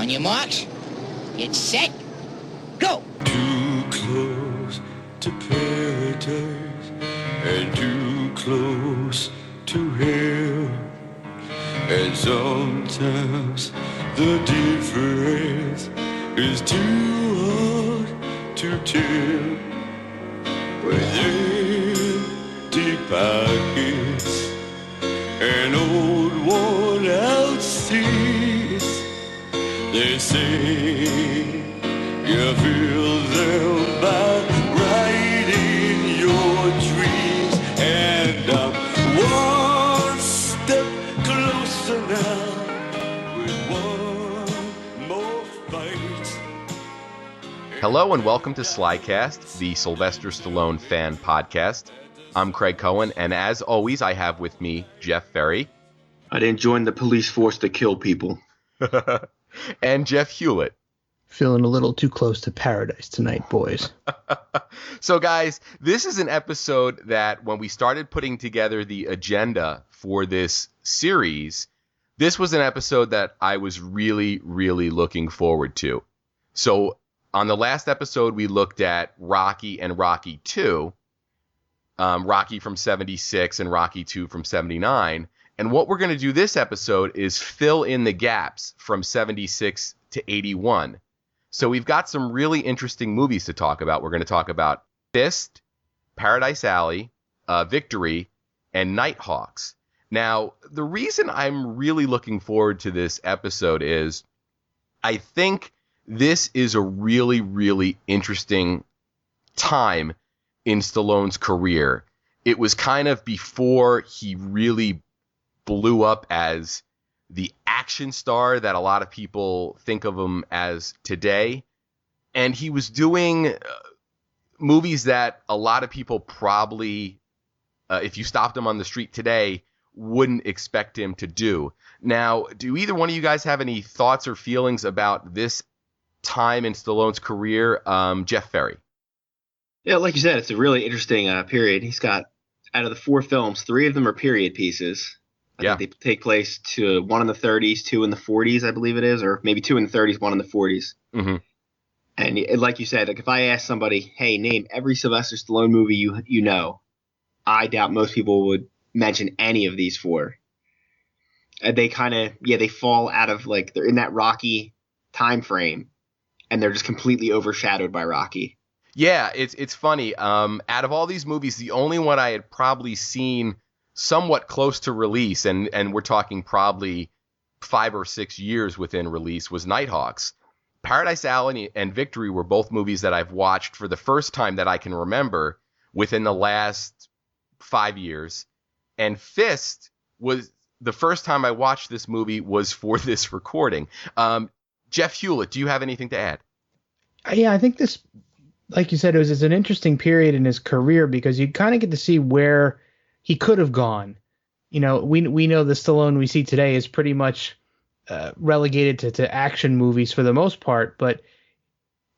On your marks, get set, go! Too close to paradise and too close to hell. And sometimes the difference is too hard to tell. With empty pockets and old worn out seats, they say you fill them by writing your dreams. And I'm one step closer now with one more fight. Hello and welcome to SlyCast, the Sylvester Stallone Fan Podcast. I'm Craig Cohen, and as always, I have with me Jeff Ferry. I didn't join the police force to kill people. And Jeff Hulit. Feeling a little too close to paradise tonight, boys. So, guys, this is an episode that when we started putting together the agenda for this series, this was an episode that I was really, really looking forward to. So, on the last episode, we looked at Rocky and Rocky 2, Rocky from 76 and Rocky 2 from 79. And what we're going to do this episode is fill in the gaps from 76 to 81. So we've got some really interesting movies to talk about. We're going to talk about F.I.S.T, Paradise Alley, Victory, and Nighthawks. Now, the reason I'm really looking forward to this episode is I think this is a really, really interesting time in Stallone's career. It was kind of before he really blew up as the action star that a lot of people think of him as today. And he was doing movies that a lot of people probably, if you stopped him on the street today, wouldn't expect him to do. Now, do either one of you guys have any thoughts or feelings about this time in Stallone's career? Jeff Ferry. Yeah, like you said, it's a really interesting period. He's got, out of the 4 films, 3 of them are period pieces. I think they take place to one in the 30s, 2 in the 40s, I believe it is, or maybe 2 in the 30s, 1 in the 40s. Mm-hmm. And like you said, like if I ask somebody, hey, name every Sylvester Stallone movie you know, I doubt most people would mention any of these 4. They kind of, they fall out of, like, they're in that Rocky time frame, and they're just completely overshadowed by Rocky. Yeah, it's funny. Out of all these movies, the only one I had probably seen somewhat close to release, and we're talking probably 5 or 6 years within release, was Nighthawks. Paradise Alley and Victory were both movies that I've watched for the first time that I can remember within the last 5 years. And F.I.S.T was the first time I watched this movie was for this recording. Jeff Hulit, do you have anything to add? Yeah, I think this, like you said, it's an interesting period in his career because you kind of get to see where he could have gone. You know, we know the Stallone we see today is pretty much relegated to action movies for the most part, but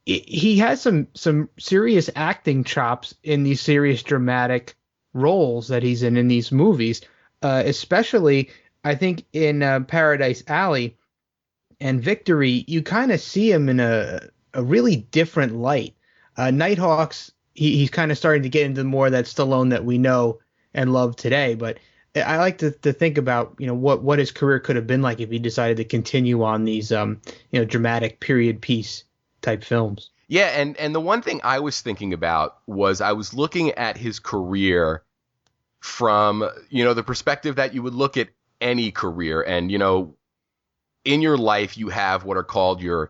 he has some serious acting chops in these serious dramatic roles that he's in these movies, especially I think in Paradise Alley and Victory. You kind of see him in a really different light. Nighthawks, he's kind of starting to get into more of that Stallone that we know and love today, but I like to think about, you know, what his career could have been like if he decided to continue on these dramatic period piece type films. Yeah, and the one thing I was thinking about was I was looking at his career from, the perspective that you would look at any career, and in your life you have what are called your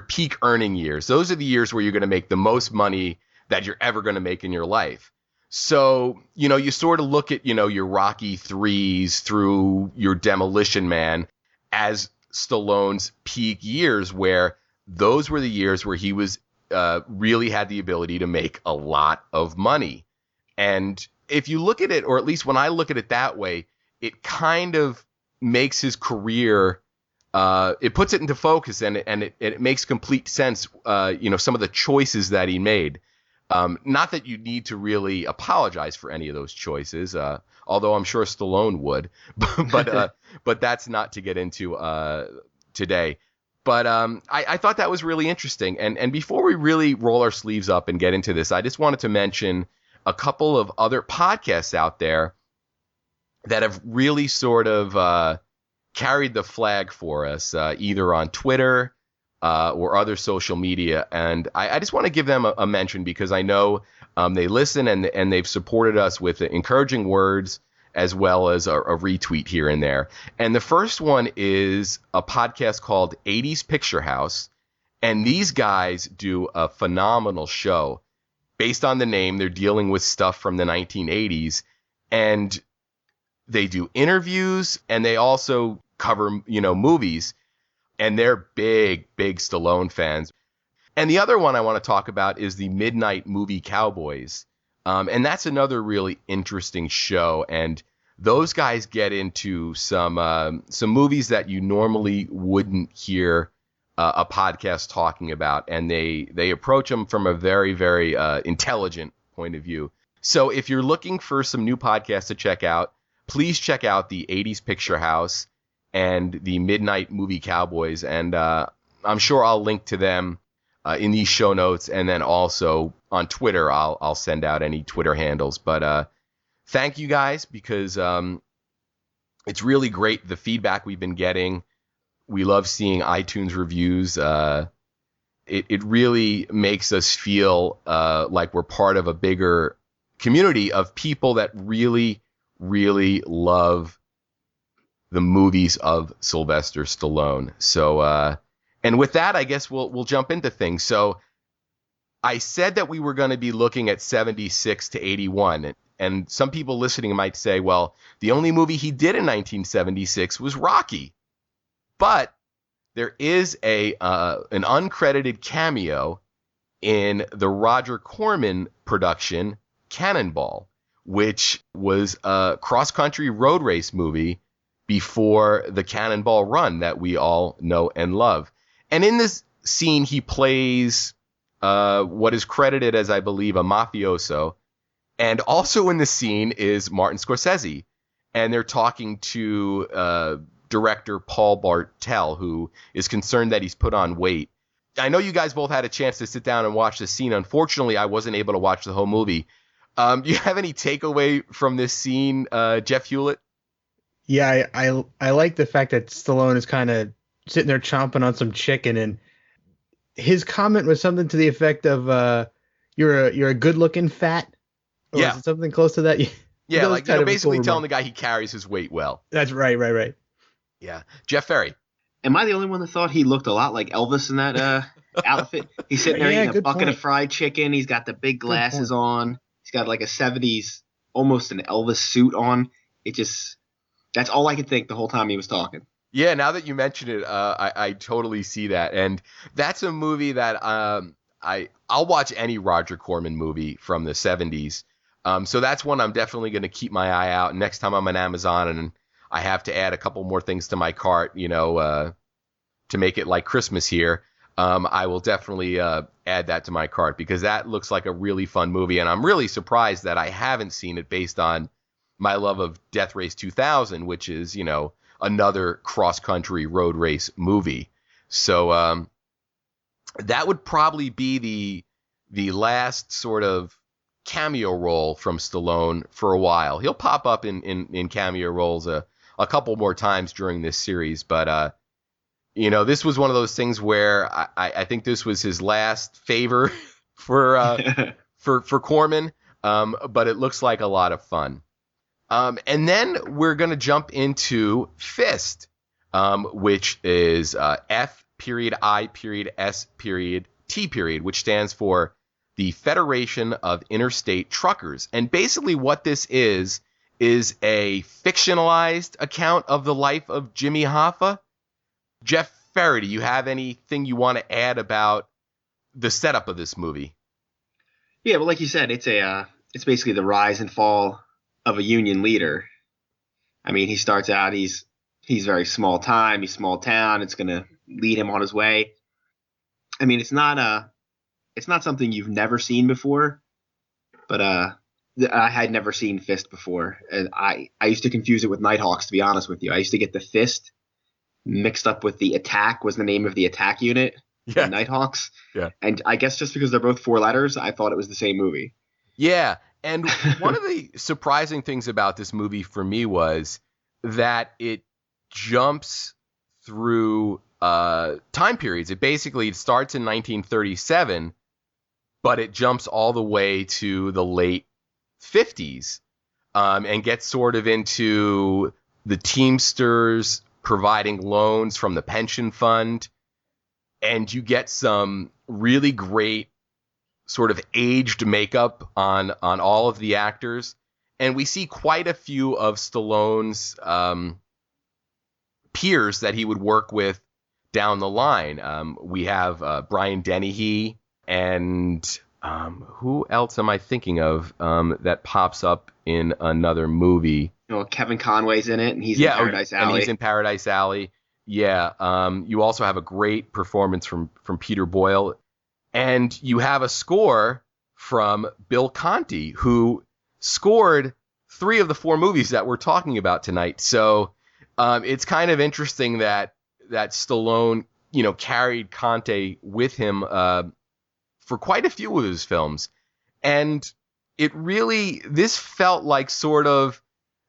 peak earning years. Those are the years where you're going to make the most money that you're ever going to make in your life. So, you sort of look at, your Rocky 3s through your Demolition Man as Stallone's peak years, where those were the years where he was really had the ability to make a lot of money. And if you look at it, or at least when I look at it that way, it kind of makes his career, it puts it into focus, and it makes complete sense, some of the choices that he made. Not that you need to really apologize for any of those choices, although I'm sure Stallone would, but that's not to get into today. But I thought that was really interesting. And before we really roll our sleeves up and get into this, I just wanted to mention a couple of other podcasts out there that have really sort of carried the flag for us, either on Twitter or other social media. And I just want to give them a mention because I know they listen and they've supported us with encouraging words as well as a retweet here and there. And the first one is a podcast called 80s Picture House. And these guys do a phenomenal show. Based on the name, they're dealing with stuff from the 1980s. And they do interviews and they also cover, movies. And they're big Stallone fans. And the other one I want to talk about is the Midnight Movie Cowboys. And that's another really interesting show. And those guys get into some movies that you normally wouldn't hear a podcast talking about. And they approach them from a very, very intelligent point of view. So if you're looking for some new podcasts to check out, please check out the 80s Picture House and the Midnight Movie Cowboys. And I'm sure I'll link to them in these show notes. And then also on Twitter, I'll send out any Twitter handles. But thank you guys, because it's really great, the feedback we've been getting. We love seeing iTunes reviews. It really makes us feel like we're part of a bigger community of people that really, really love the movies of Sylvester Stallone. So, and with that, I guess we'll jump into things. So I said that we were going to be looking at 76 to 81. And some people listening might say, well, the only movie he did in 1976 was Rocky. But there is an uncredited cameo in the Roger Corman production Cannonball, which was a cross-country road race movie before the Cannonball Run that we all know and love. And in this scene, he plays what is credited as, I believe, a mafioso. And also in the scene is Martin Scorsese. And they're talking to director Paul Bartel, who is concerned that he's put on weight. I know you guys both had a chance to sit down and watch this scene. Unfortunately, I wasn't able to watch the whole movie. Do you have any takeaway from this scene, Jeff Hulit? Yeah, I like the fact that Stallone is kind of sitting there chomping on some chicken, and his comment was something to the effect of "You're a good-looking fat." Or yeah, was it something close to that. Yeah, like basically telling the guy he carries his weight well. That's right. Yeah, Jeff Ferry. Am I the only one that thought he looked a lot like Elvis in that outfit? He's sitting there eating a bucket of fried chicken. He's got the big glasses on. He's got like a 70s, almost an Elvis suit on. That's all I could think the whole time he was talking. Yeah, now that you mention it, I totally see that. And that's a movie that I'll watch any Roger Corman movie from the 70s. So that's one I'm definitely going to keep my eye out. Next time I'm on Amazon and I have to add a couple more things to my cart, to make it like Christmas here, I will definitely add that to my cart, because that looks like a really fun movie. And I'm really surprised that I haven't seen it, based on my love of Death Race 2000, which is, another cross-country road race movie. So that would probably be the last sort of cameo role from Stallone for a while. He'll pop up in cameo roles a couple more times during this series, but this was one of those things where I think this was his last favor for Corman, but it looks like a lot of fun. And then we're going to jump into F.I.S.T, which is F.I.S.T, which stands for the Federation of Interstate Truckers. And basically what this is a fictionalized account of the life of Jimmy Hoffa. Jeff Ferry, do you have anything you want to add about the setup of this movie? Yeah, well, like you said, it's basically the rise and fall of a union leader. I mean, he starts out, he's very small time, he's small town. It's going to lead him on his way. I mean, it's not something you've never seen before, but I had never seen F.I.S.T before. And I used to confuse it with Nighthawks, to be honest with you. I used to get the fist mixed up with the Attack was the name of the attack unit, Yeah. the Nighthawks. Yeah. And I guess just because they're both 4 letters, I thought it was the same movie. Yeah. And one of the surprising things about this movie for me was that it jumps through time periods. It starts in 1937, but it jumps all the way to the late 50s and gets sort of into the Teamsters providing loans from the pension fund. And you get some really great sort of aged makeup on all of the actors. And we see quite a few of Stallone's peers that he would work with down the line. We have Brian Dennehy and who else am I thinking of that pops up in another movie? Kevin Conway's in it, and he's in Paradise Alley. And he's in Paradise Alley. Yeah. You also have a great performance from Peter Boyle. And you have a score from Bill Conti, who scored 3 of the 4 movies that we're talking about tonight. So it's kind of interesting that Stallone, carried Conti with him for quite a few of his films. And this felt like sort of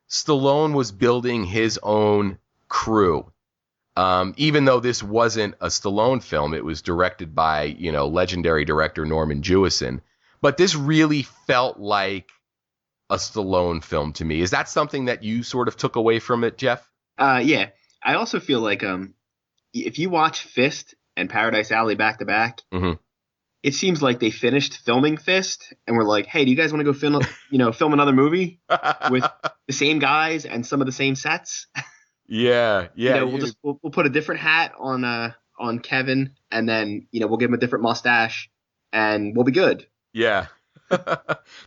Stallone was building his own crew. Even though this wasn't a Stallone film, it was directed by, legendary director Norman Jewison. But this really felt like a Stallone film to me. Is that something that you sort of took away from it, Jeff? Yeah. I also feel like if you watch F.I.S.T. and Paradise Alley back to back, it seems like they finished filming F.I.S.T. and were like, hey, do you guys want to go film another movie with the same guys and some of the same sets? Yeah. We'll put a different hat on Kevin, and then we'll give him a different mustache, and we'll be good. Yeah,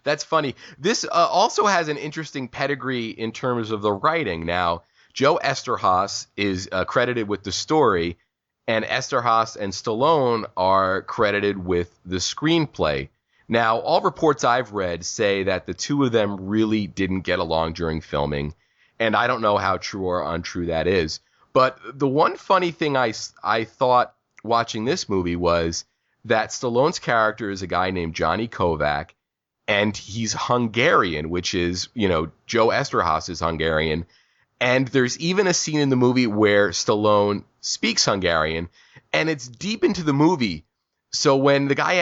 that's funny. This also has an interesting pedigree in terms of the writing. Now, Joe Eszterhas is credited with the story, and Eszterhas and Stallone are credited with the screenplay. Now, all reports I've read say that the two of them really didn't get along during filming. And I don't know how true or untrue that is. But the one funny thing I thought watching this movie was that Stallone's character is a guy named Johnny Kovac, and he's Hungarian, which is, Joe Eszterhas is Hungarian. And there's even a scene in the movie where Stallone speaks Hungarian, and it's deep into the movie. So when the guy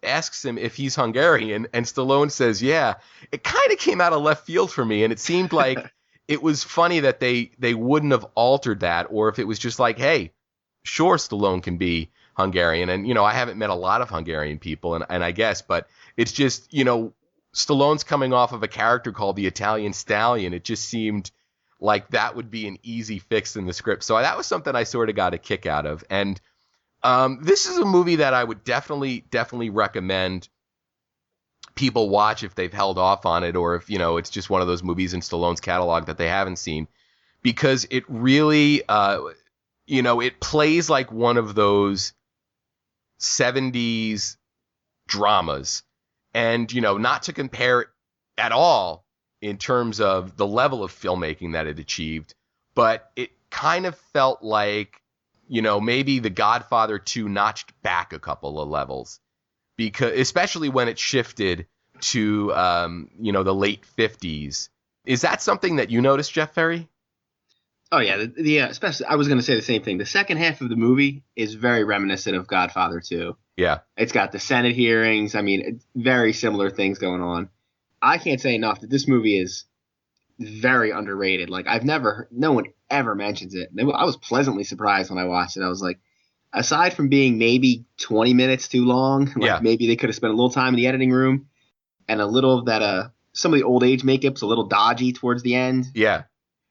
asks him if he's Hungarian, and Stallone says, yeah, it kind of came out of left field for me, and it seemed like it was funny that they wouldn't have altered that, or if it was just like, hey, sure, Stallone can be Hungarian. And, I haven't met a lot of Hungarian people, and I guess, but it's just, Stallone's coming off of a character called the Italian Stallion. It just seemed like that would be an easy fix in the script. So that was something I sort of got a kick out of. And this is a movie that I would definitely recommend people watch if they've held off on it, or if, it's just one of those movies in Stallone's catalog that they haven't seen, because it really, it plays like one of those 70s dramas. And, not to compare it at all in terms of the level of filmmaking that it achieved, but it kind of felt like, maybe The Godfather 2 notched back a couple of levels, because especially when it shifted to, the late 50s. Is that something that you noticed, Jeff Ferry? Oh, yeah. Especially, I was going to say the same thing. The second half of the movie is very reminiscent of Godfather 2. Yeah. It's got the Senate hearings. I mean, very similar things going on. I can't say enough that this movie is very underrated. Like, no one ever mentions it. I was pleasantly surprised when I watched it. I was like, aside from being maybe 20 minutes too long, maybe they could have spent a little time in the editing room, and a little of that, some of the old age makeup's a little dodgy towards the end. Yeah.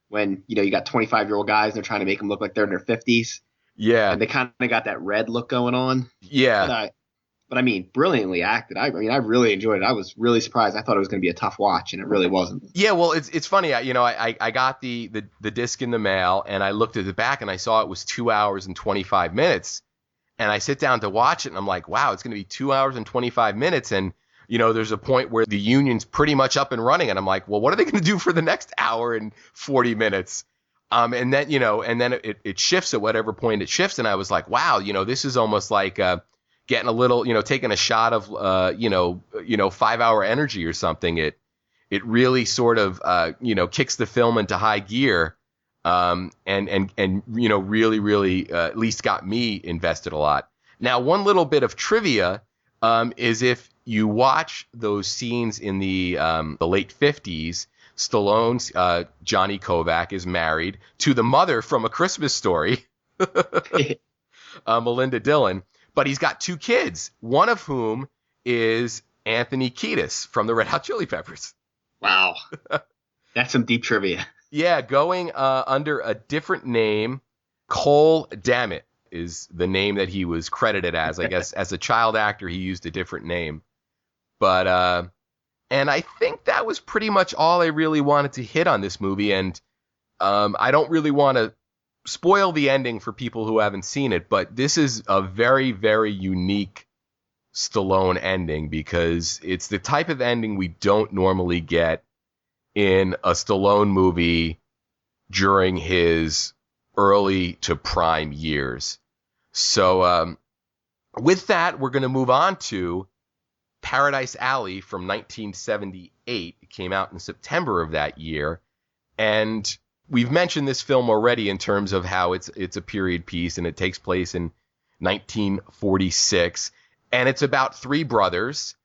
When, you got 25-year-old guys and they're trying to make them look like they're in their 50s. Yeah. And they kind of got that red look going on. Yeah. But I mean, brilliantly acted. I really enjoyed it. I was really surprised. I thought it was going to be a tough watch, and it really wasn't. Yeah, well, it's funny. I got the disc in the mail, and I looked at the back, and I saw it was 2 hours and 25 minutes. And I sit down to watch it, and I'm like, wow, it's going to be 2 hours and 25 minutes. And, there's a point where the union's pretty much up and running. And I'm like, well, what are they going to do for the next hour and 40 minutes? And then, it shifts at whatever point it shifts. And I was like, wow, this is almost like getting a little, taking a shot of, 5-hour energy or something. It really sort of, kicks the film into high gear. And really, really, at least got me invested a lot. Now, one little bit of trivia, is if you watch those scenes in the late 50s, Stallone's Johnny Kovac is married to the mother from A Christmas Story, Melinda Dillon, but he's got 2 kids, one of whom is Anthony Kiedis from the Red Hot Chili Peppers. Wow. That's some deep trivia. Yeah, going under a different name. Cole Dammit is the name that he was credited as. I guess as a child actor, he used a different name. But and I think that was pretty much all I really wanted to hit on this movie. And I don't really want to spoil the ending for people who haven't seen it, but this is a very, very unique Stallone ending because it's the type of ending we don't normally get in a Stallone movie during his early to prime years. So with that, we're going to move on to Paradise Alley from 1978. It came out in September of that year. And we've mentioned this film already in terms of how it's a period piece and it takes place in 1946. And it's about 3 brothers,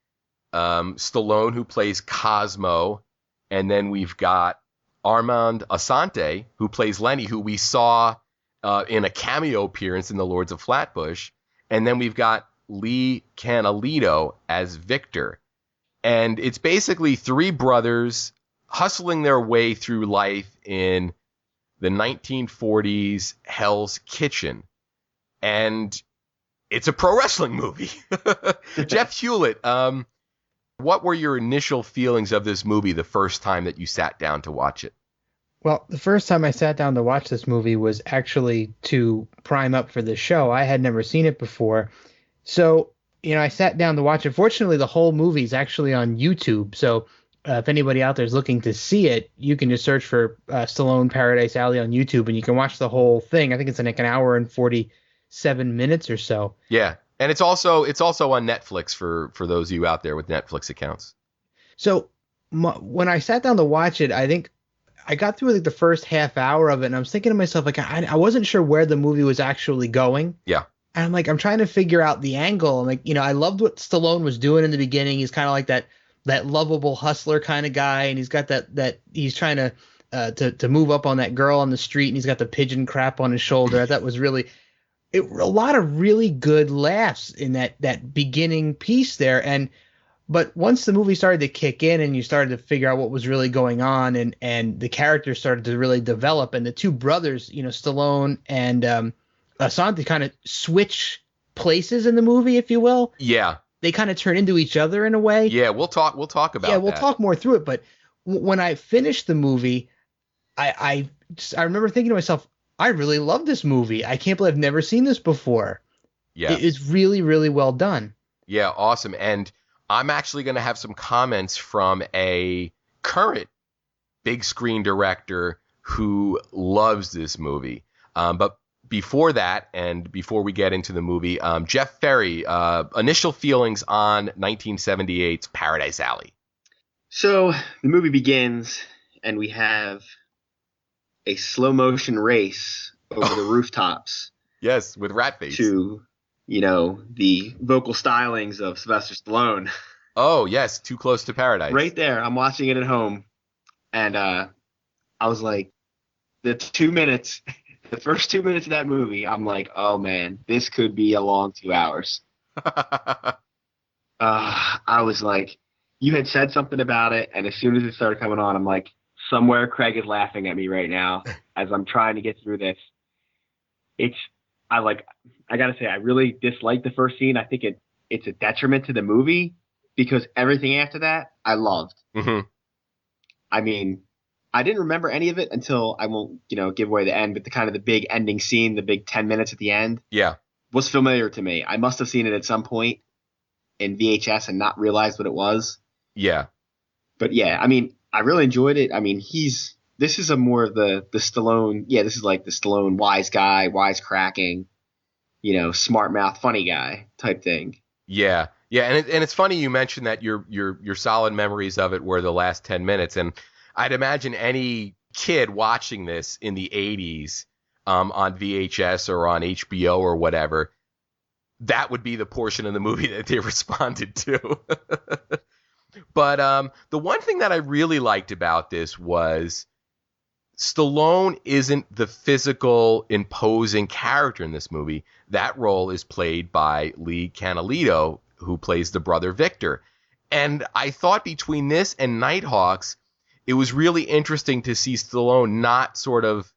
Stallone, who plays Cosmo, and then we've got Armand Assante, who plays Lenny, who we saw in a cameo appearance in The Lords of Flatbush. And then we've got Lee Canalito as Victor. And it's basically 3 brothers hustling their way through life in the 1940s Hell's Kitchen. And it's a pro wrestling movie. Jeff Hulit, what were your initial feelings of this movie the first time that you sat down to watch it? Well, the first time I sat down to watch this movie was actually to prime up for this show. I had never seen it before. So, I sat down to watch it. Fortunately, the whole movie is actually on YouTube. So if anybody out there is looking to see it, you can just search for Stallone Paradise Alley on YouTube and you can watch the whole thing. I think it's like an hour and 47 minutes or so. Yeah. And it's also on Netflix for those of you out there with Netflix accounts. So when I sat down to watch it, I think I got through like the first half hour of it, and I was thinking to myself, like, I wasn't sure where the movie was actually going. Yeah. And I'm trying to figure out the angle. And I loved what Stallone was doing in the beginning. He's kind of like that lovable hustler kind of guy, and he's got that he's trying to move up on that girl on the street, and he's got the pigeon crap on his shoulder. I thought was really a lot of really good laughs in that beginning piece there. But once the movie started to kick in and you started to figure out what was really going on and the characters started to really develop, and the 2 brothers, Stallone and Asante kind of switch places in the movie, if you will. Yeah. They kind of turn into each other in a way. Yeah, we'll talk about that. Yeah, we'll talk more through it. But when I finished the movie, I remember thinking to myself, I really love this movie. I can't believe I've never seen this before. Yeah. It's really, really well done. Yeah, awesome. And I'm actually going to have some comments from a current big screen director who loves this movie. But before that, and before we get into the movie, Jeff Ferry, initial feelings on 1978's Paradise Alley. So the movie begins, and we have a slow motion race over the rooftops. Yes, with Ratface. To, the vocal stylings of Sylvester Stallone. Oh, yes, Too Close to Paradise. Right there. I'm watching it at home. And I was like, the first 2 minutes of that movie, I'm like, oh, man, this could be a long 2 hours. I was like, you had said something about it, and as soon as it started coming on, I'm like, somewhere Craig is laughing at me right now as I'm trying to get through this. I gotta say, I really dislike the first scene. I think it's a detriment to the movie because everything after that I loved. Mm-hmm. I mean, I didn't remember any of it until I won't, give away the end, but the big ending scene, the big 10 minutes at the end, was familiar to me. I must have seen it at some point in VHS and not realized what it was. Yeah. But yeah, I mean, I really enjoyed it. I mean, he's This is a more of the Stallone. Yeah, this is like the Stallone wise guy, wise cracking, smart mouth, funny guy type thing. Yeah, and it's funny you mentioned that your solid memories of it were the last 10 minutes, and I'd imagine any kid watching this in the 80s on VHS or on HBO or whatever, that would be the portion of the movie that they responded to. But the one thing that I really liked about this was Stallone isn't the physical, imposing character in this movie. That role is played by Lee Canalito, who plays the brother Victor. And I thought between this and Nighthawks, it was really interesting to see Stallone not sort of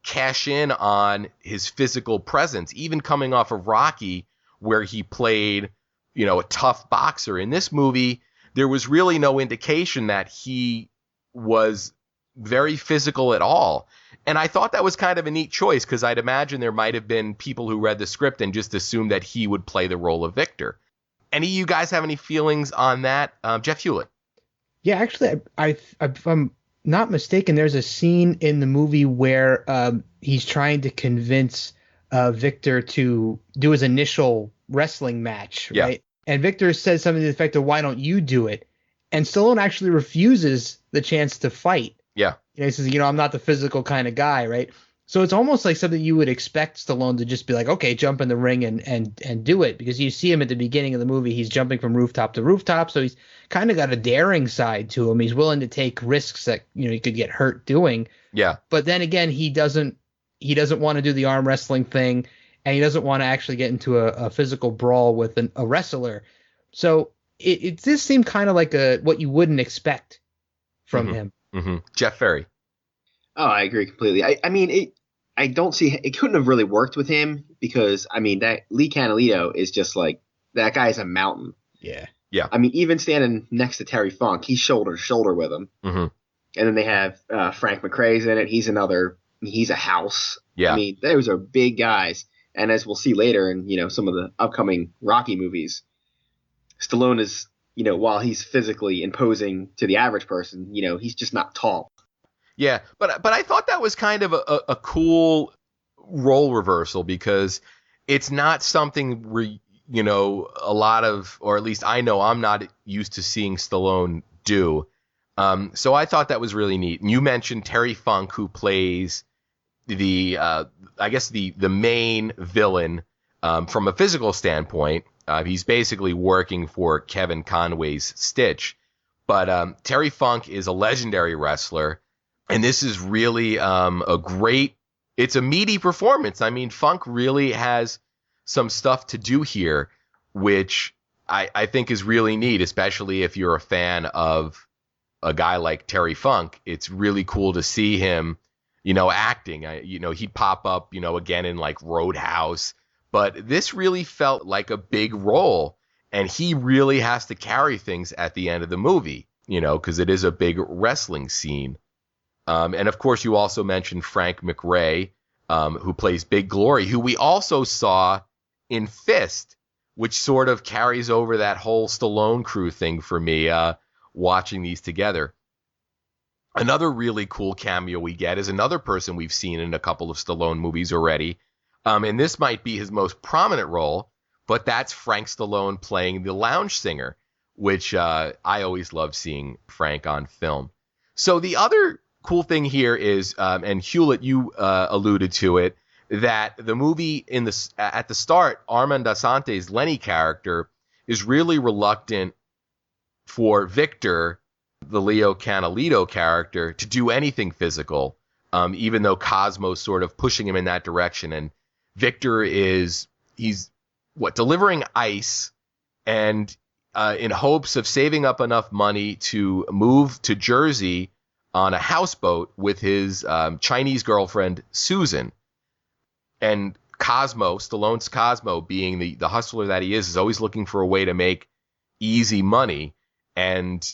cash in on his physical presence, even coming off of Rocky, where he played, a tough boxer. In this movie, there was really no indication that he was very physical at all. And I thought that was kind of a neat choice, because I'd imagine there might have been people who read the script and just assumed that he would play the role of Victor. Any of you guys have any feelings on that? Jeff Hulit. Yeah, actually, if I'm not mistaken, there's a scene in the movie where he's trying to convince Victor to do his initial wrestling match, right? And Victor says something to the effect of, "Why don't you do it?" And Stallone actually refuses the chance to fight. Yeah. He says, I'm not the physical kind of guy, right? So it's almost like something you would expect Stallone to just be like, okay, jump in the ring and do it, because you see him at the beginning of the movie. He's jumping from rooftop to rooftop, so he's kind of got a daring side to him. He's willing to take risks that he could get hurt doing. Yeah. But then again, he doesn't want to do the arm wrestling thing, and he doesn't want to actually get into a physical brawl with a wrestler. So it just seemed kind of like what you wouldn't expect from him. Mm-hmm. Jeff Ferry. Oh, I agree completely. I mean, I don't see it couldn't have really worked with him, because that Lee Canalito is just like, that guy is a mountain. Yeah. Yeah. I mean, even standing next to Terry Funk, he's shoulder to shoulder with him. Mm-hmm. And then they have Frank McRae's in it. He's a house. Yeah. I mean, those are big guys. And as we'll see later in, some of the upcoming Rocky movies, Stallone is, while he's physically imposing to the average person, he's just not tall. Yeah, but I thought that was kind of a cool role reversal, because it's not something where, a lot of, or at least I know I'm not used to seeing Stallone do. So I thought that was really neat. And you mentioned Terry Funk, who plays the main villain from a physical standpoint. He's basically working for Kevin Conway's Stitch. But Terry Funk is a legendary wrestler. And this is really it's a meaty performance. I mean, Funk really has some stuff to do here, which I think is really neat, especially if you're a fan of a guy like Terry Funk. It's really cool to see him, acting. He'd pop up, again in like Roadhouse. But this really felt like a big role, and he really has to carry things at the end of the movie, because it is a big wrestling scene. And of course, you also mentioned Frank McRae, who plays Big Glory, who we also saw in F.I.S.T, which sort of carries over that whole Stallone crew thing for me, watching these together. Another really cool cameo we get is another person we've seen in a couple of Stallone movies already. And this might be his most prominent role, but that's Frank Stallone playing the lounge singer, which I always love seeing Frank on film. So the other cool thing here is, and Hulit, you alluded to it, that the movie at the start, Armand Assante's Lenny character is really reluctant for Victor, the Leo Canalito character, to do anything physical, even though Cosmo's sort of pushing him in that direction. And Victor he's delivering ice, and in hopes of saving up enough money to move to Jersey on a houseboat with his Chinese girlfriend, Susan. And Stallone's Cosmo, being the hustler that he is always looking for a way to make easy money. And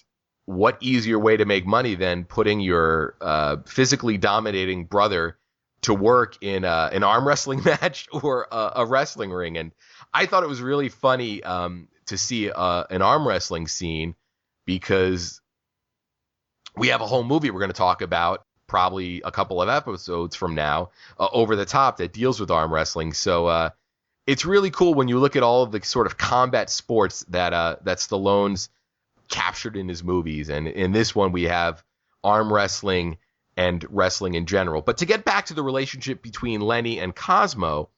what easier way to make money than putting your physically dominating brother to work in an arm wrestling match or a wrestling ring? And I thought it was really funny to see an arm wrestling scene, because we have a whole movie we're going to talk about probably a couple of episodes from now, Over the Top, that deals with arm wrestling. So it's really cool when you look at all of the sort of combat sports that Stallone's captured in his movies. And in this one, we have arm wrestling and wrestling in general. But to get back to the relationship between Lenny and Cosmo,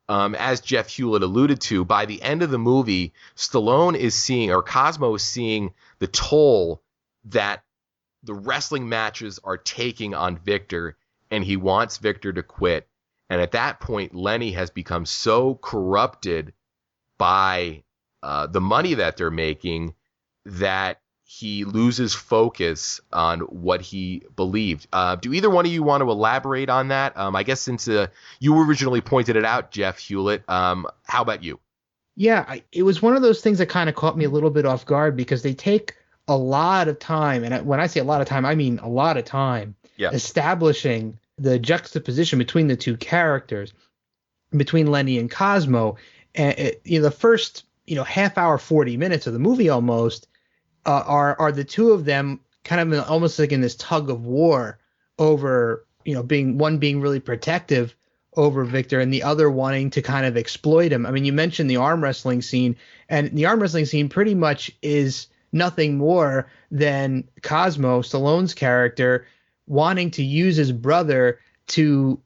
as Jeff Hulit alluded to, by the end of the movie, Stallone is seeing, or Cosmo is seeing, the toll that the wrestling matches are taking on Victor, and he wants Victor to quit. And at that point, Lenny has become so corrupted by the money that they're making that he loses focus on what he believed. Do either one of you want to elaborate on that? I guess since you originally pointed it out, Jeff Hulit, how about you? Yeah, it was one of those things that kind of caught me a little bit off guard because they take a lot of time, and when I say a lot of time, I mean a lot of time, establishing the juxtaposition between the two characters, between Lenny and Cosmo. And the first half hour, 40 minutes of the movie almost are the two of them kind of almost like in this tug of war over being really protective over Victor and the other wanting to kind of exploit him. I mean, you mentioned the arm wrestling scene, and the arm wrestling scene pretty much is nothing more than Cosmo, Stallone's character, wanting to use his brother to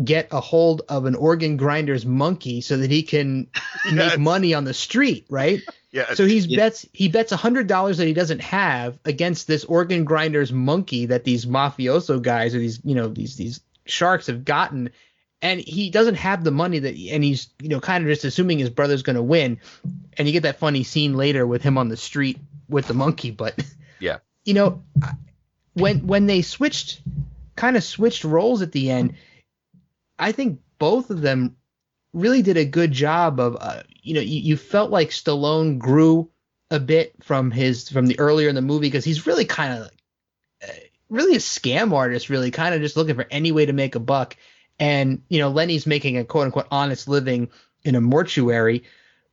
get a hold of an organ grinder's monkey so that he can make money on the street, right? Yeah. So he bets $100 that he doesn't have against this organ grinder's monkey that these mafioso guys or these sharks have gotten, and he doesn't have the money and he's kind of just assuming his brother's going to win, and you get that funny scene later with him on the street with the monkey. But yeah, when they switched roles at the end, I think both of them really did a good job of, you felt like Stallone grew a bit from the earlier in the movie, because he's really kind of really a scam artist, really kind of just looking for any way to make a buck. And, Lenny's making a quote unquote honest living in a mortuary.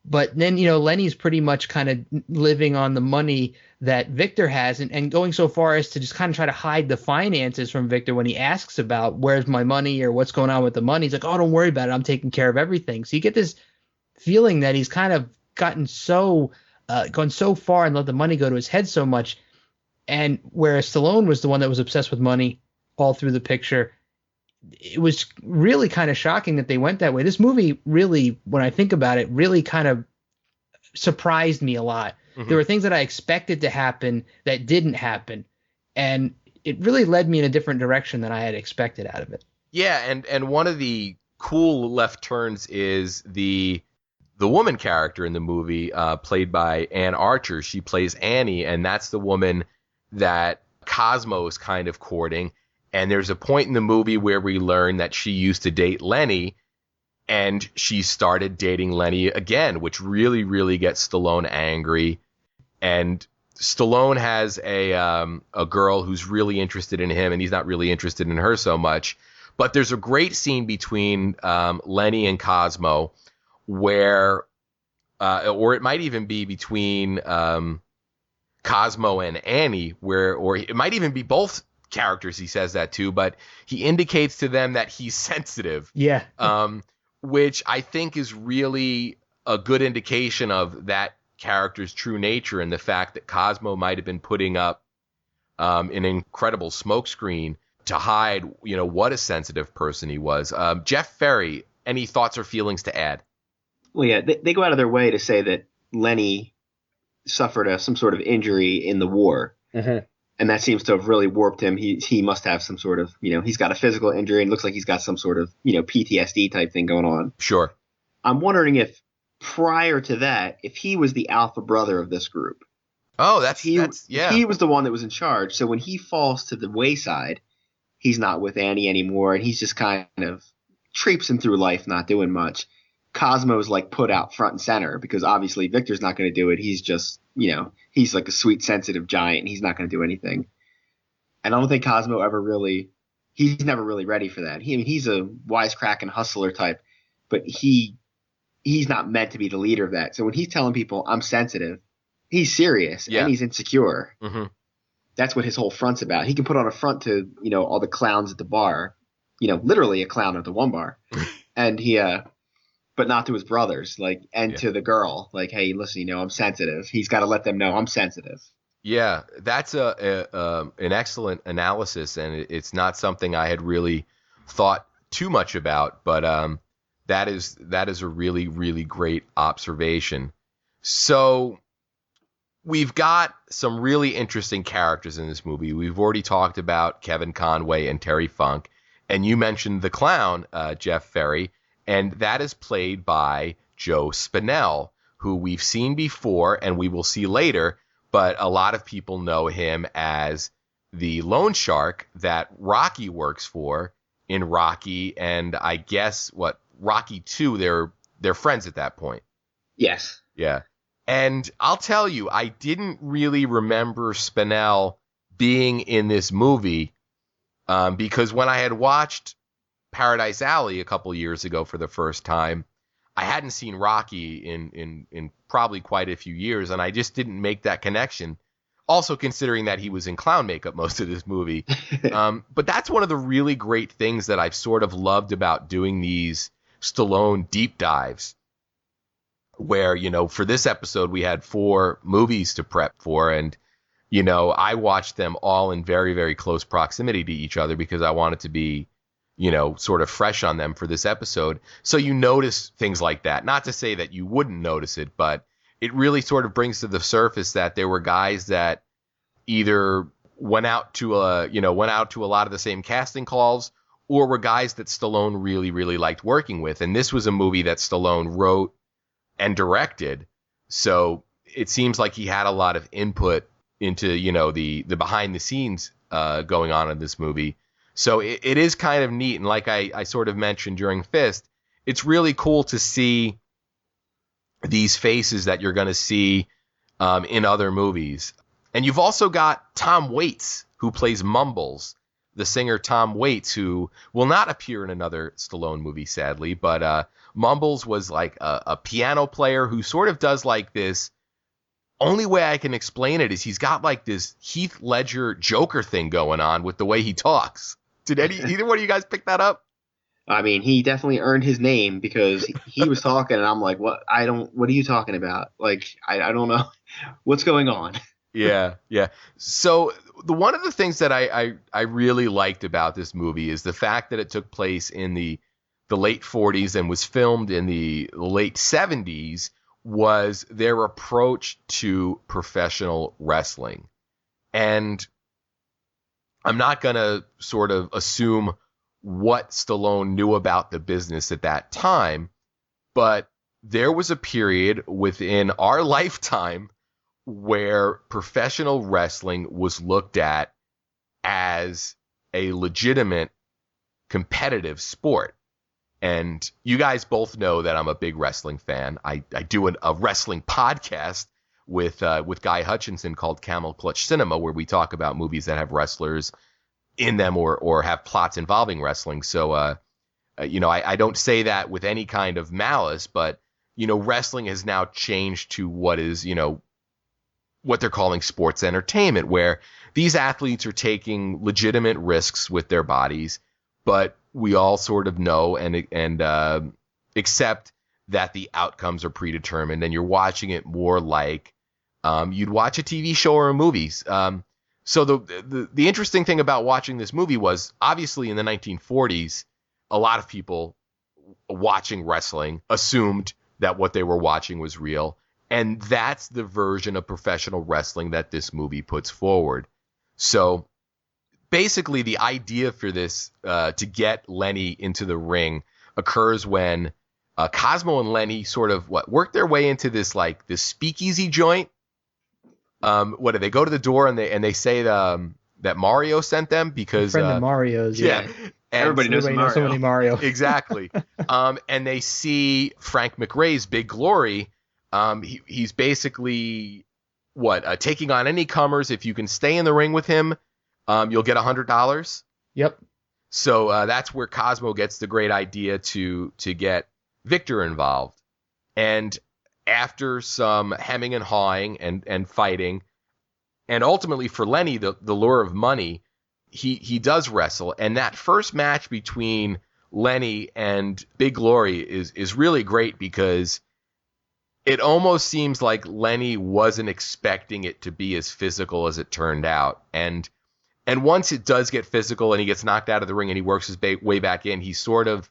But then, Lenny's pretty much kind of living on the money that Victor has, and going so far as to just kind of try to hide the finances from Victor when he asks about where's my money or what's going on with the money. He's like, oh, don't worry about it, I'm taking care of everything. So you get this feeling that he's kind of gone so far and let the money go to his head so much. And whereas Stallone was the one that was obsessed with money all through the picture, it was really kind of shocking that they went that way. This movie really, when I think about it, really kind of surprised me a lot. Mm-hmm. There were things that I expected to happen that didn't happen, and it really led me in a different direction than I had expected out of it. Yeah, and one of the cool left turns is the woman character in the movie, played by Ann Archer. She plays Annie, and that's the woman that Cosmo is kind of courting. And there's a point in the movie where we learn that she used to date Lenny, and she started dating Lenny again, which really, really gets Stallone angry. And Stallone has a girl who's really interested in him, and he's not really interested in her so much. But there's a great scene between Lenny and Cosmo where, or it might even be between Cosmo and Annie, or it might even be both characters he says that to, but he indicates to them that he's sensitive. Yeah. Which I think is really a good indication of that character's true nature, and the fact that Cosmo might have been putting up an incredible smokescreen to hide, what a sensitive person he was. Jeff Ferry, any thoughts or feelings to add? Well, yeah, they go out of their way to say that Lenny suffered some sort of injury in the war. Mm-hmm. And that seems to have really warped him. He must have some sort of, he's got a physical injury, and looks like he's got some sort of, PTSD type thing going on. Sure. I'm wondering if prior to that, if he was the alpha brother of this group. Oh, yeah. He was the one that was in charge. So when he falls to the wayside, he's not with Annie anymore, and he's just kind of traipsing through life, not doing much. Cosmo's like put out front and center because obviously Victor's not going to do it. He's just, he's like a sweet, sensitive giant, and he's not going to do anything. And I don't think Cosmo he's never really ready for that. He's a wisecracking hustler type, but he's not meant to be the leader of that. So when he's telling people I'm sensitive, he's serious and he's insecure. Mm-hmm. That's what his whole front's about. He can put on a front to, all the clowns at the bar, literally a clown at the one bar, and but not to his brothers, to the girl, hey, listen, I'm sensitive. He's got to let them know I'm sensitive. Yeah, that's an excellent analysis, and it's not something I had really thought too much about, but that is a really, really great observation. So we've got some really interesting characters in this movie. We've already talked about Kevin Conway and Terry Funk, and you mentioned the clown, Jeff Ferry, and that is played by Joe Spinell, who we've seen before and we will see later, but a lot of people know him as the loan shark that Rocky works for in Rocky, and I guess Rocky 2, they're friends at that point. Yes. Yeah. And I'll tell you, I didn't really remember Spinell being in this movie because when I had watched Paradise Alley a couple years ago for the first time, I hadn't seen Rocky in probably quite a few years, and I just didn't make that connection. Also considering that he was in clown makeup most of this movie. But that's one of the really great things that I've sort of loved about doing these Stallone deep dives, where, for this episode we had 4 movies to prep for, and, I watched them all in very, very close proximity to each other because I wanted to be, sort of fresh on them for this episode. So you notice things like that. Not to say that you wouldn't notice it, but it really sort of brings to the surface that there were guys that either went out to a lot of the same casting calls, or were guys that Stallone really, really liked working with. And this was a movie that Stallone wrote and directed. So it seems like he had a lot of input into, the behind the scenes going on in this movie. So it is kind of neat. And like I sort of mentioned during F.I.S.T, it's really cool to see these faces that you're going to see in other movies. And you've also got Tom Waits, who plays Mumbles, the singer Tom Waits, who will not appear in another Stallone movie, sadly. But Mumbles was like a piano player who sort of does like this. Only way I can explain it is he's got like this Heath Ledger Joker thing going on with the way he talks. Did either one of you guys pick that up? I mean, he definitely earned his name because he was talking and I'm like, what are you talking about? I don't know what's going on. Yeah. So one of the things that I really liked about this movie is the fact that it took place in the late 40s and was filmed in the late 70s, was their approach to professional wrestling. And I'm not going to sort of assume what Stallone knew about the business at that time, but there was a period within our lifetime where professional wrestling was looked at as a legitimate competitive sport. And you guys both know that I'm a big wrestling fan. I do a wrestling podcast with Guy Hutchinson called Camel Clutch Cinema, where we talk about movies that have wrestlers in them or have plots involving wrestling. So, I don't say that with any kind of malice, but, wrestling has now changed to what is, what they're calling sports entertainment, where these athletes are taking legitimate risks with their bodies, but we all sort of know and accept that the outcomes are predetermined, and you're watching it more like you'd watch a TV show or a movies. So the interesting thing about watching this movie was, obviously in the 1940s, a lot of people watching wrestling assumed that what they were watching was real. And that's the version of professional wrestling that this movie puts forward. So basically the idea for this, to get Lenny into the ring, occurs when Cosmo and Lenny sort of work their way into this speakeasy joint. What do they go to the door and they say that Mario sent them because friend of Mario's. Yeah. Everybody knows somebody Mario. Exactly. And they see Frank McRae's Big Glory. He's basically taking on any comers. If you can stay in the ring with him, you'll get $100. Yep. So that's where Cosmo gets the great idea to get Victor involved. And after some hemming and hawing and fighting, And ultimately for Lenny, the lure of money, he does wrestle. And that first match between Lenny and Big Glory is really great because it almost seems like Lenny wasn't expecting it to be as physical as it turned out. And once it does get physical and he gets knocked out of the ring and he works his way back in, he sort of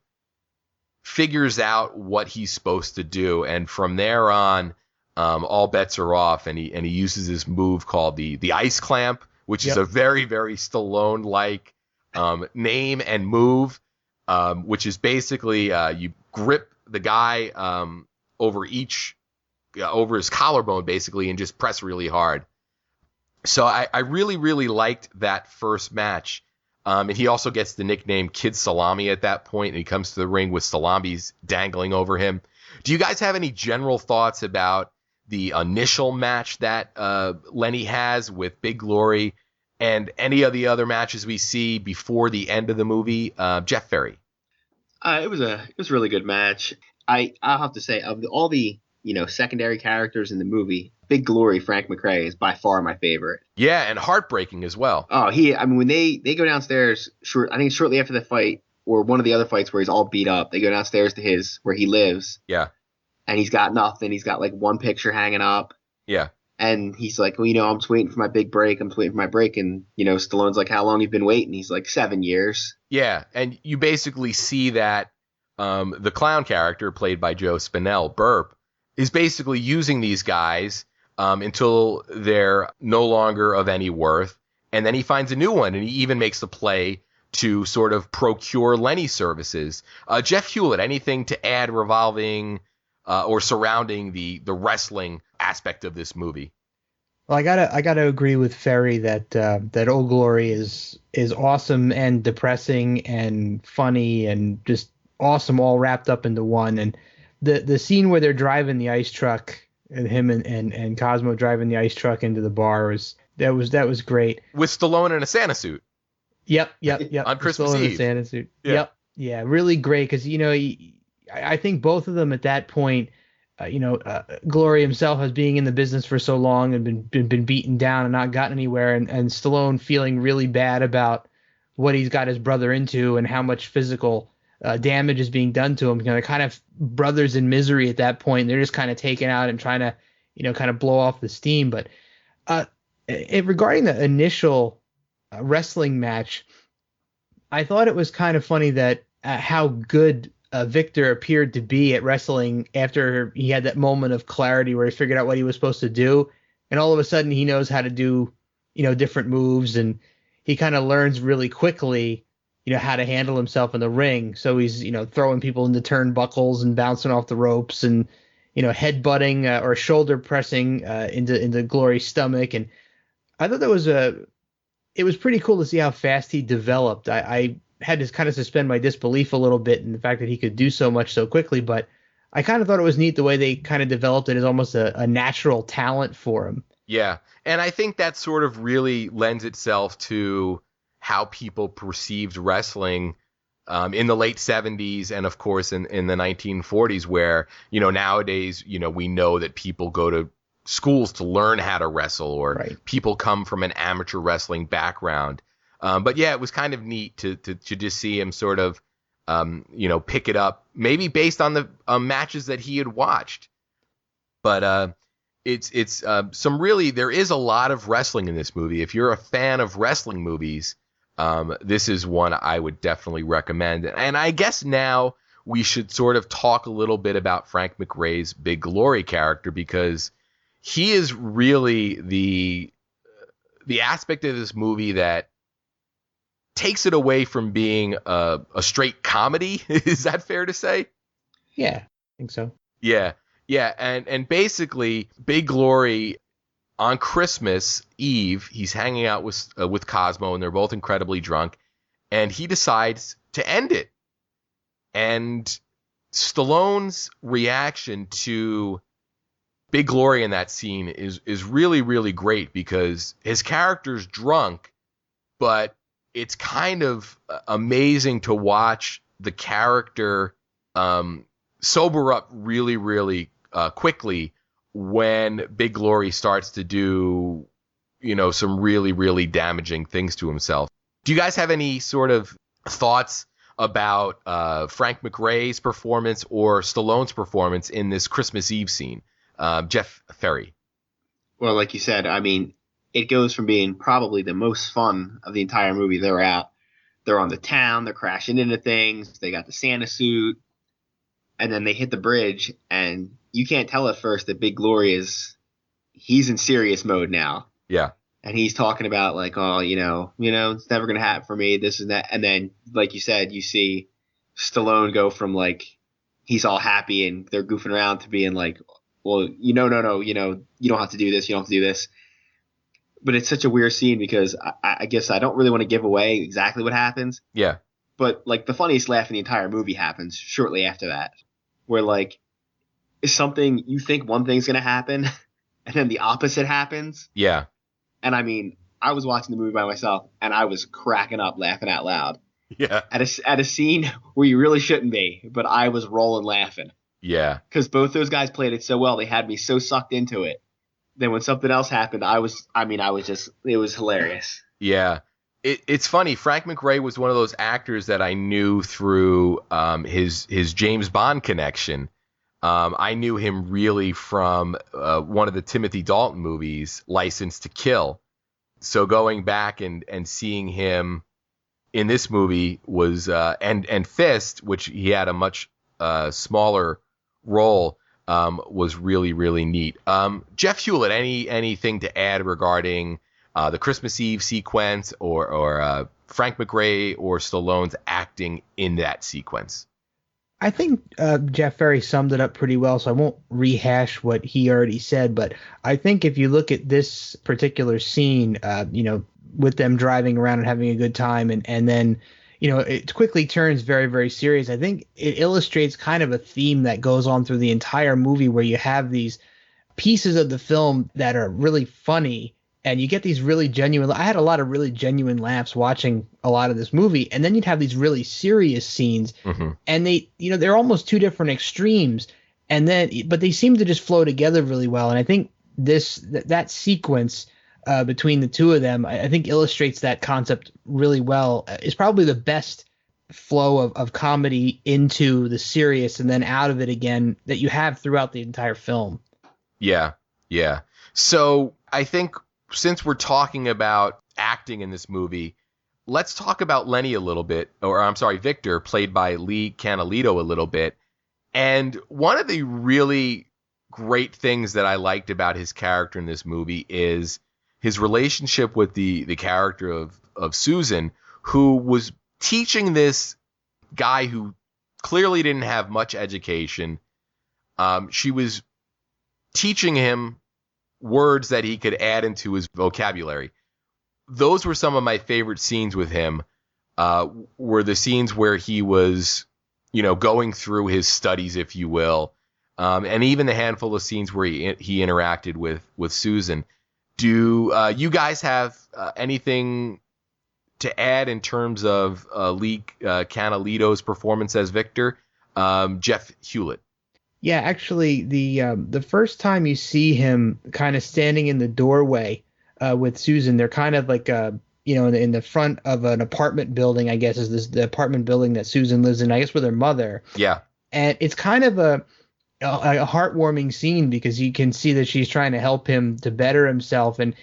figures out what he's supposed to do. And from there on, all bets are off, and he uses this move called the ice clamp, which is a very, very Stallone-like name and move, which is basically you grip the guy over his collarbone, basically, and just press really hard. So I really, really liked that first match. And he also gets the nickname Kid Salami at that point, and he comes to the ring with salamis dangling over him. Do you guys have any general thoughts about the initial match that Lenny has with Big Glory and any of the other matches we see before the end of the movie? Jeff Ferry. It was a really good match. I'll have to say, of all the secondary characters in the movie, Big Glory, Frank McRae, is by far my favorite. Yeah, and heartbreaking as well. Oh, when they go downstairs, I think shortly after the fight, or one of the other fights where he's all beat up, they go downstairs to where he lives. Yeah. And he's got nothing. He's got like one picture hanging up. Yeah. And he's like, well, I'm just waiting for my big break. I'm just waiting for my break. And, Stallone's like, how long have you been waiting? He's like, 7 years. Yeah. And you basically see that the clown character played by Joe Spinell, Burp, is basically using these guys until they're no longer of any worth. And then he finds a new one, and he even makes the play to sort of procure Lenny services. Jeff Hulit, anything to add revolving or surrounding the wrestling aspect of this movie? Well, I gotta agree with Ferry that Old Glory is awesome and depressing and funny and just awesome, all wrapped up into one. And the scene where they're driving the ice truck, and him and Cosmo driving the ice truck into the bar was great. With Stallone in a Santa suit. Yep. On Christmas Eve. Santa suit. Yeah. Yep. Yeah, really great because I think both of them at that point, Glory himself as being in the business for so long and been beaten down and not gotten anywhere, and Stallone feeling really bad about what he's got his brother into and how much physical damage is being done to him. They're kind of brothers in misery at that point. They're just kind of taken out and trying to, kind of blow off the steam. But regarding the initial wrestling match, I thought it was kind of funny that how good Victor appeared to be at wrestling after he had that moment of clarity where he figured out what he was supposed to do. And all of a sudden he knows how to do, different moves, and he kind of learns really quickly, how to handle himself in the ring. So he's, throwing people into turnbuckles and bouncing off the ropes and, headbutting or shoulder pressing into Glory's stomach. And I thought it was pretty cool to see how fast he developed. I had to kind of suspend my disbelief a little bit in the fact that he could do so much so quickly, but I kind of thought it was neat the way they kind of developed it as almost a natural talent for him. Yeah. And I think that sort of really lends itself to how people perceived wrestling in the late 70s and, of course, in the 1940s, where, nowadays, we know that people go to schools to learn how to wrestle, or right. People come from an amateur wrestling background. But yeah, it was kind of neat to just see him sort of, pick it up, maybe based on the matches that he had watched. But it's there is a lot of wrestling in this movie. If you're a fan of wrestling movies, this is one I would definitely recommend. And I guess now we should sort of talk a little bit about Frank McRae's Big Glory character, because he is really the aspect of this movie that takes it away from being a straight comedy. Is that fair to say? Yeah, I think so. Yeah. And basically, Big Glory, on Christmas Eve, he's hanging out with Cosmo, and they're both incredibly drunk, and he decides to end it. And Stallone's reaction to Big Glory in that scene is really, really great, because his character's drunk, but it's kind of amazing to watch the character sober up really, really quickly when Big Glory starts to do, some really, really damaging things to himself. Do you guys have any sort of thoughts about Frank McRae's performance or Stallone's performance in this Christmas Eve scene? Jeff Ferry. Well, like you said, I mean, it goes from being probably the most fun of the entire movie. They're on the town, they're crashing into things, they got the Santa suit, and then they hit the bridge, and you can't tell at first that Big Glory he's in serious mode now. Yeah. And he's talking about like, oh, it's never going to happen for me, this and that. And then, like you said, you see Stallone go from like, he's all happy and they're goofing around to being like, well, no, you don't have to do this. You don't have to do this. But it's such a weird scene because I guess I don't really want to give away exactly what happens. Yeah. But like the funniest laugh in the entire movie happens shortly after that, where like something you think one thing's going to happen and then the opposite happens. Yeah. And I mean, I was watching the movie by myself and I was cracking up laughing out loud. Yeah. At a scene where you really shouldn't be, but I was rolling laughing. Yeah. Because both those guys played it so well. They had me so sucked into it. Then when something else happened, it was hilarious. Yeah. It's funny. Frank McRae was one of those actors that I knew through his James Bond connection. I knew him really from one of the Timothy Dalton movies, License to Kill. So going back and seeing him in this movie was and F.I.S.T, which he had a much smaller role, was really, really neat. Jeff Hulit, anything to add regarding the Christmas Eve sequence or Frank McRae or Stallone's acting in that sequence? I think Jeff Ferry summed it up pretty well, so I won't rehash what he already said. But I think if you look at this particular scene, with them driving around and having a good time, and then, it quickly turns very, very serious. I think it illustrates kind of a theme that goes on through the entire movie where you have these pieces of the film that are really funny and you get these really genuine. I had a lot of really genuine laughs watching a lot of this movie, and then you'd have these really serious scenes, and they're almost two different extremes, but they seem to just flow together really well. And I think that sequence between the two of them, I think illustrates that concept really well. It's probably the best flow of comedy into the serious and then out of it again that you have throughout the entire film. Yeah. So I think since we're talking about acting in this movie, let's talk about Lenny a little bit, Victor, played by Lee Canalito, a little bit. And one of the really great things that I liked about his character in this movie is his relationship with the character of Susan, who was teaching this guy who clearly didn't have much education. She was teaching him words that he could add into his vocabulary. Those were some of my favorite scenes with him, were the scenes where he was, going through his studies, if you will, and even the handful of scenes where he interacted with Susan. Do you guys have anything to add in terms of Lee Canalito's performance as Victor? Jeff Hulit. Yeah, actually, the first time you see him kind of standing in the doorway with Susan, they're kind of like in the front of an apartment building, I guess, is the apartment building that Susan lives in, I guess, with her mother. Yeah. And it's kind of a heartwarming scene because you can see that she's trying to help him to better himself, and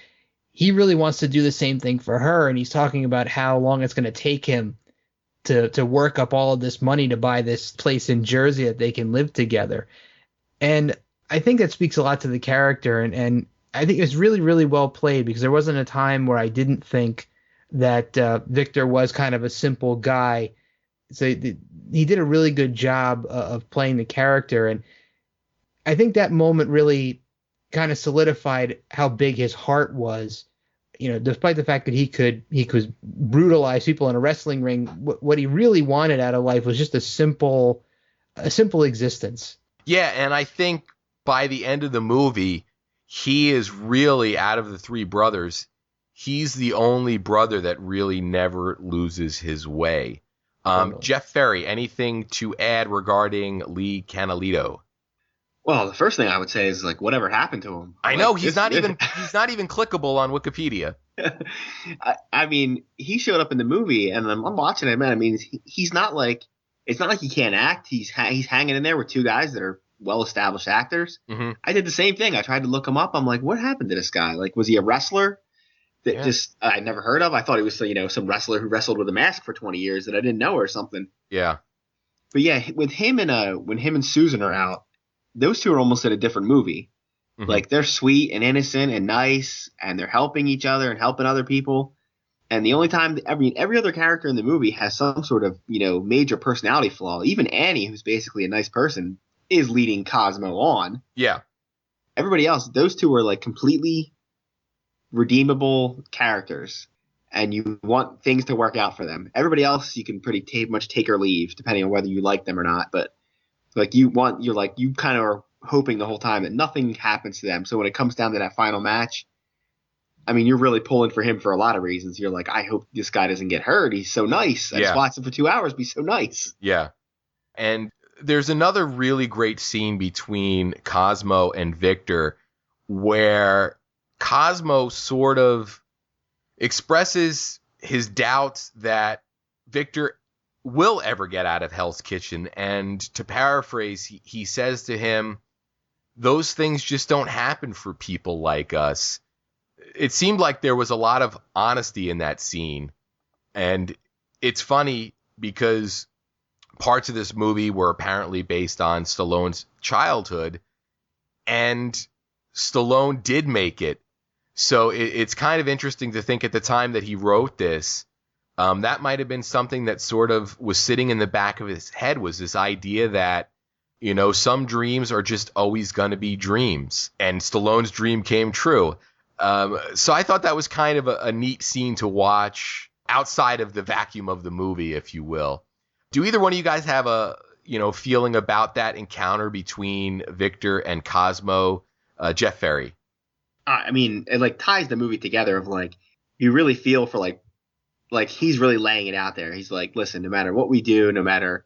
he really wants to do the same thing for her, and he's talking about how long it's going to take him to work up all of this money to buy this place in Jersey that they can live together. And I think that speaks a lot to the character, and I think it's really, really well played because there wasn't a time where I didn't think that Victor was kind of a simple guy. So he did a really good job of playing the character, and I think that moment really kind of solidified how big his heart was. Despite the fact that he could brutalize people in a wrestling ring, what he really wanted out of life was just a simple existence. Yeah, and I think by the end of the movie, he is really, out of the three brothers, he's the only brother that really never loses his way. Jeff Ferry, anything to add regarding Lee Canalito? Well, the first thing I would say is like, whatever happened to him? I know he's not even clickable on Wikipedia. I mean, he showed up in the movie, and I'm watching it, man. I mean, he's not like, it's not like he can't act. He's hanging in there with two guys that are well-established actors. Mm-hmm. I did the same thing. I tried to look him up. I'm like, what happened to this guy? Like, was he a wrestler that just I never heard of? I thought he was, some wrestler who wrestled with a mask for 20 years that I didn't know or something. Yeah. But yeah, with him and when him and Susan are out, those two are almost in a different movie. Mm-hmm. Like, they're sweet and innocent and nice, and they're helping each other and helping other people. And the only time every other character in the movie has some sort of, major personality flaw. Even Annie, who's basically a nice person, is leading Cosmo on. Yeah. Everybody else, those two are like completely redeemable characters, and you want things to work out for them. Everybody else, you can pretty much take or leave, depending on whether you like them or not. But like you kind of are hoping the whole time that nothing happens to them. So when it comes down to that final match, I mean, you're really pulling for him for a lot of reasons. You're like, I hope this guy doesn't get hurt. He's so nice. I just watched him for 2 hours be so nice. Yeah. And there's another really great scene between Cosmo and Victor where Cosmo sort of expresses his doubts that Victor will ever get out of Hell's Kitchen. And to paraphrase, he says to him, those things just don't happen for people like us. It seemed like there was a lot of honesty in that scene. And it's funny because parts of this movie were apparently based on Stallone's childhood, and Stallone did make it. So it's kind of interesting to think at the time that he wrote this, that might have been something that sort of was sitting in the back of his head, was this idea that, some dreams are just always going to be dreams. And Stallone's dream came true. So I thought that was kind of a neat scene to watch outside of the vacuum of the movie, if you will. Do either one of you guys have a, feeling about that encounter between Victor and Cosmo? Jeff Ferry. I mean, it like ties the movie together of like, you really feel for like he's really laying it out there. He's like, listen, no matter what we do, no matter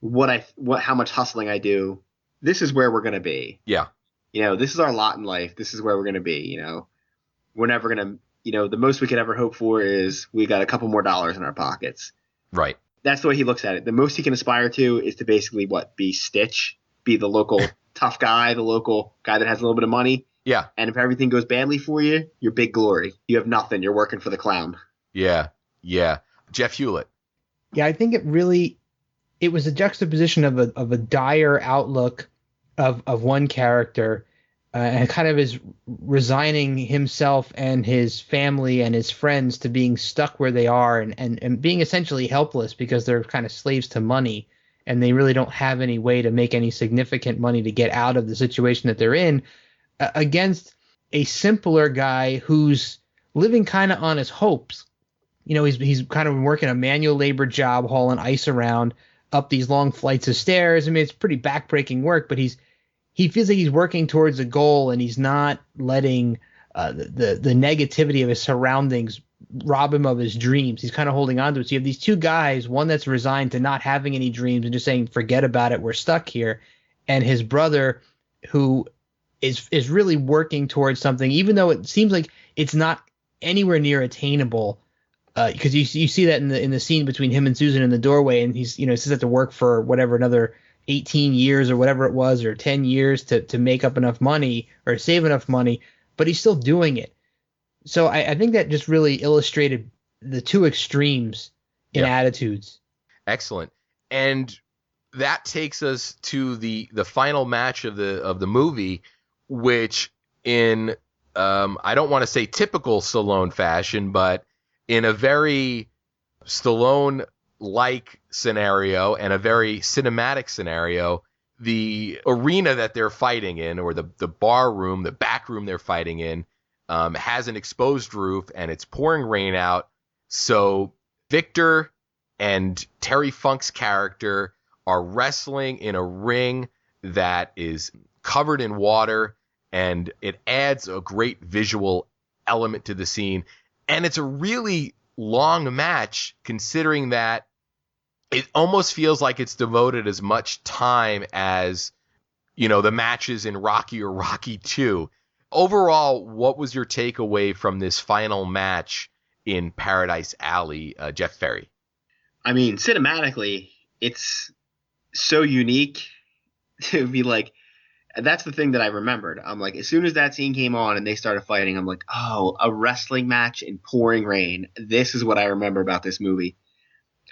how much hustling I do, this is where we're going to be. Yeah. This is our lot in life. This is where we're going to be. We're never going to, the most we could ever hope for is we got a couple more dollars in our pockets. Right. That's the way he looks at it. The most he can aspire to is to basically be Stitch, be the local tough guy, the local guy that has a little bit of money. Yeah. And if everything goes badly for you, you're big glory. You have nothing. You're working for the clown. Yeah. Yeah. Jeff Hulit. Yeah, I think it was a juxtaposition of a dire outlook of one character, and kind of is resigning himself and his family and his friends to being stuck where they are and being essentially helpless because they're kind of slaves to money, and they really don't have any way to make any significant money to get out of the situation that they're in, against a simpler guy who's living kind of on his hopes. He's kind of working a manual labor job, hauling ice around up these long flights of stairs. I mean, it's pretty backbreaking work, but he feels like he's working towards a goal, and he's not letting the negativity of his surroundings rob him of his dreams. He's kind of holding on to it. So you have these two guys, one that's resigned to not having any dreams and just saying, forget about it, we're stuck here. And his brother, who is really working towards something, even though it seems like it's not anywhere near attainable. Because you see that in the scene between him and Susan in the doorway, and he's says to work for whatever, another 18 years or whatever it was, or 10 years to make up enough money or save enough money, but he's still doing it. So I think that just really illustrated the two extremes in attitudes. Excellent. And that takes us to the final match of the movie, which in I don't want to say typical Stallone fashion, but in a very Stallone-like scenario and a very cinematic scenario, the arena that they're fighting in, or the bar room, the back room they're fighting in, has an exposed roof and it's pouring rain out. So Victor and Terry Funk's character are wrestling in a ring that is covered in water, and it adds a great visual element to the scene. And it's a really long match, considering that it almost feels like it's devoted as much time as, the matches in Rocky or Rocky 2. Overall, what was your takeaway from this final match in Paradise Alley, Jeff Ferry? I mean, cinematically, it's so unique to be like, that's the thing that I remembered. I'm like, as soon as that scene came on and they started fighting, I'm like, oh, a wrestling match in pouring rain. This is what I remember about this movie.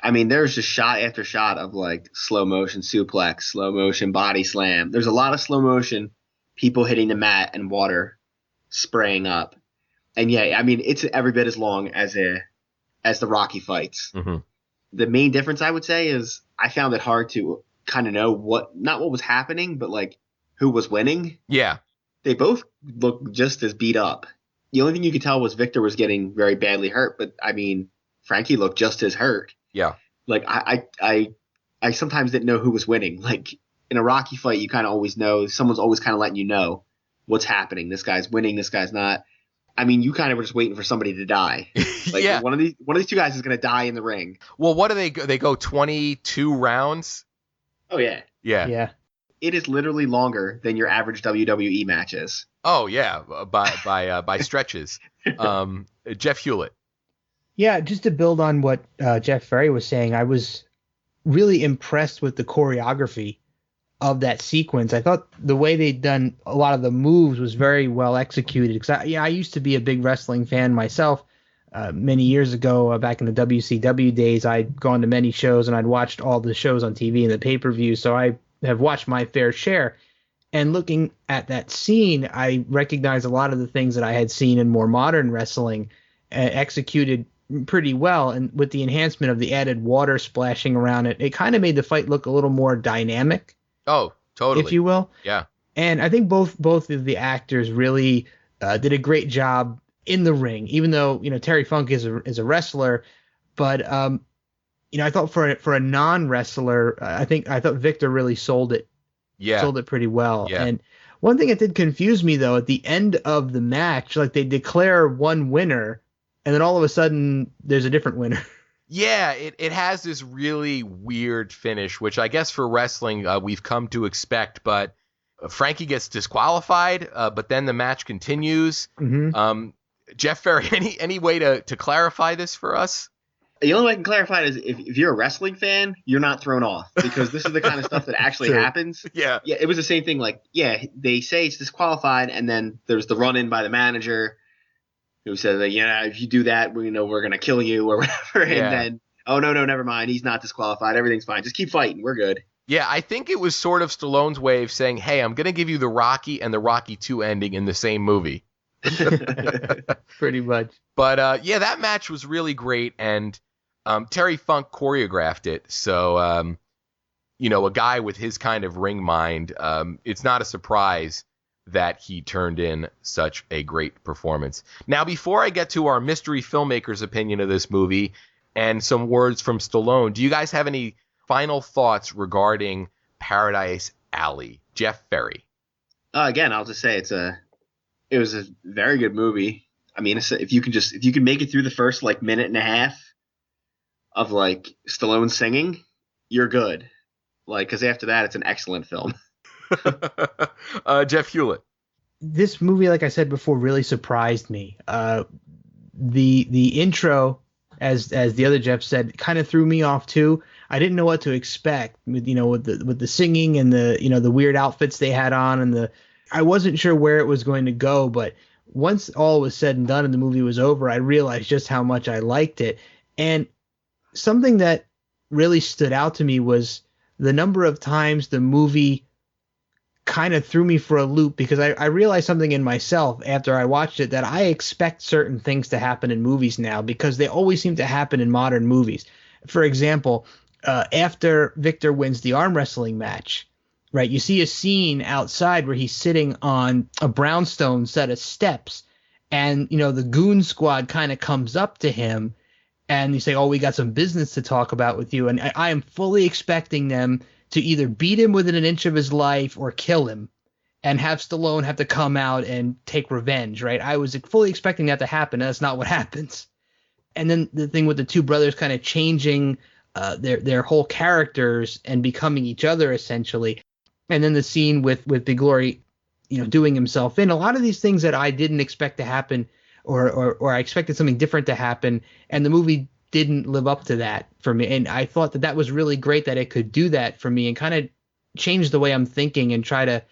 I mean, there's just shot after shot of like slow motion suplex, slow motion body slam. There's a lot of slow motion people hitting the mat and water spraying up. And yeah, I mean, it's every bit as long as the Rocky fights. Mm-hmm. The main difference I would say is I found it hard to kind of know not what was happening, but like who was winning. Yeah. They both looked just as beat up. The only thing you could tell was Victor was getting very badly hurt, but I mean, Frankie looked just as hurt. Yeah. Like I sometimes didn't know who was winning. Like in a Rocky fight, you kind of always know. Someone's always kind of letting you know what's happening. This guy's winning. This guy's not. I mean, you kind of were just waiting for somebody to die. Like yeah. One of these two guys is going to die in the ring. Well, what do they go? They go 22 rounds. Oh yeah. Yeah. Yeah. It is literally longer than your average WWE matches. Oh yeah, by stretches. Jeff Hulit. Yeah, just to build on what Jeff Ferry was saying, I was really impressed with the choreography of that sequence. I thought the way they'd done a lot of the moves was very well executed. Because I used to be a big wrestling fan myself. Many years ago, back in the WCW days, I'd gone to many shows and I'd watched all the shows on TV and the pay-per-view. So I have watched my fair share. And looking at that scene, I recognized a lot of the things that I had seen in more modern wrestling executed pretty well. And with the enhancement of the added water splashing around it, it kind of made the fight look a little more dynamic. Oh, totally. If you will. Yeah. And I think both of the actors really did a great job in the ring, even though, Terry Funk is a wrestler. But, I thought for a non-wrestler, I thought Victor really sold it. Yeah. Sold it pretty well. Yeah. And one thing that did confuse me, though, at the end of the match, like they declare one winner, and then all of a sudden there's a different winner. Yeah, it has this really weird finish, which I guess for wrestling we've come to expect. But Frankie gets disqualified, but then the match continues. Mm-hmm. Jeff Ferry, any way to clarify this for us? The only way I can clarify it is if you're a wrestling fan, you're not thrown off because this is the kind of stuff that actually happens. Yeah. Yeah, it was the same thing. Like, yeah, they say it's disqualified, and then there's the run-in by the manager who says, if you do that, we're going to kill you or whatever. And then, oh, no, never mind. He's not disqualified. Everything's fine. Just keep fighting. We're good. Yeah, I think it was sort of Stallone's way of saying, hey, I'm going to give you the Rocky and the Rocky 2 ending in the same movie. Pretty much. But, that match was really great, and Terry Funk choreographed it. So, a guy with his kind of ring mind, it's not a surprise that he turned in such a great performance. Now, before I get to our mystery filmmaker's opinion of this movie and some words from Stallone, do you guys have any final thoughts regarding Paradise Alley? Jeff Ferry. Again, I'll just say it was a very good movie. I mean, if you can make it through the first minute and a half of Stallone singing, you're good. Because after that, it's an excellent film. Jeff Hulit. This movie, like I said before, really surprised me. The intro, as the other Jeff said, kind of threw me off too. I didn't know what to expect with the singing and the weird outfits they had on, and I wasn't sure where it was going to go. But once all was said and done and the movie was over, I realized just how much I liked it. And something that really stood out to me was the number of times the movie kind of threw me for a loop, because I realized something in myself after I watched it, that I expect certain things to happen in movies now because they always seem to happen in modern movies. For example, after Victor wins the arm wrestling match, right, you see a scene outside where he's sitting on a brownstone set of steps, and the goon squad kind of comes up to him and you say, oh, we got some business to talk about with you. And I am fully expecting them to either beat him within an inch of his life or kill him and have Stallone have to come out and take revenge, right? I was fully expecting that to happen. That's not what happens. And then the thing with the two brothers kind of changing their whole characters and becoming each other, essentially. And then the scene with Big Glory, doing himself in. A lot of these things that I didn't expect to happen, or I expected something different to happen, and the movie didn't live up to that for me. And I thought that was really great that it could do that for me and kind of change the way I'm thinking and try to,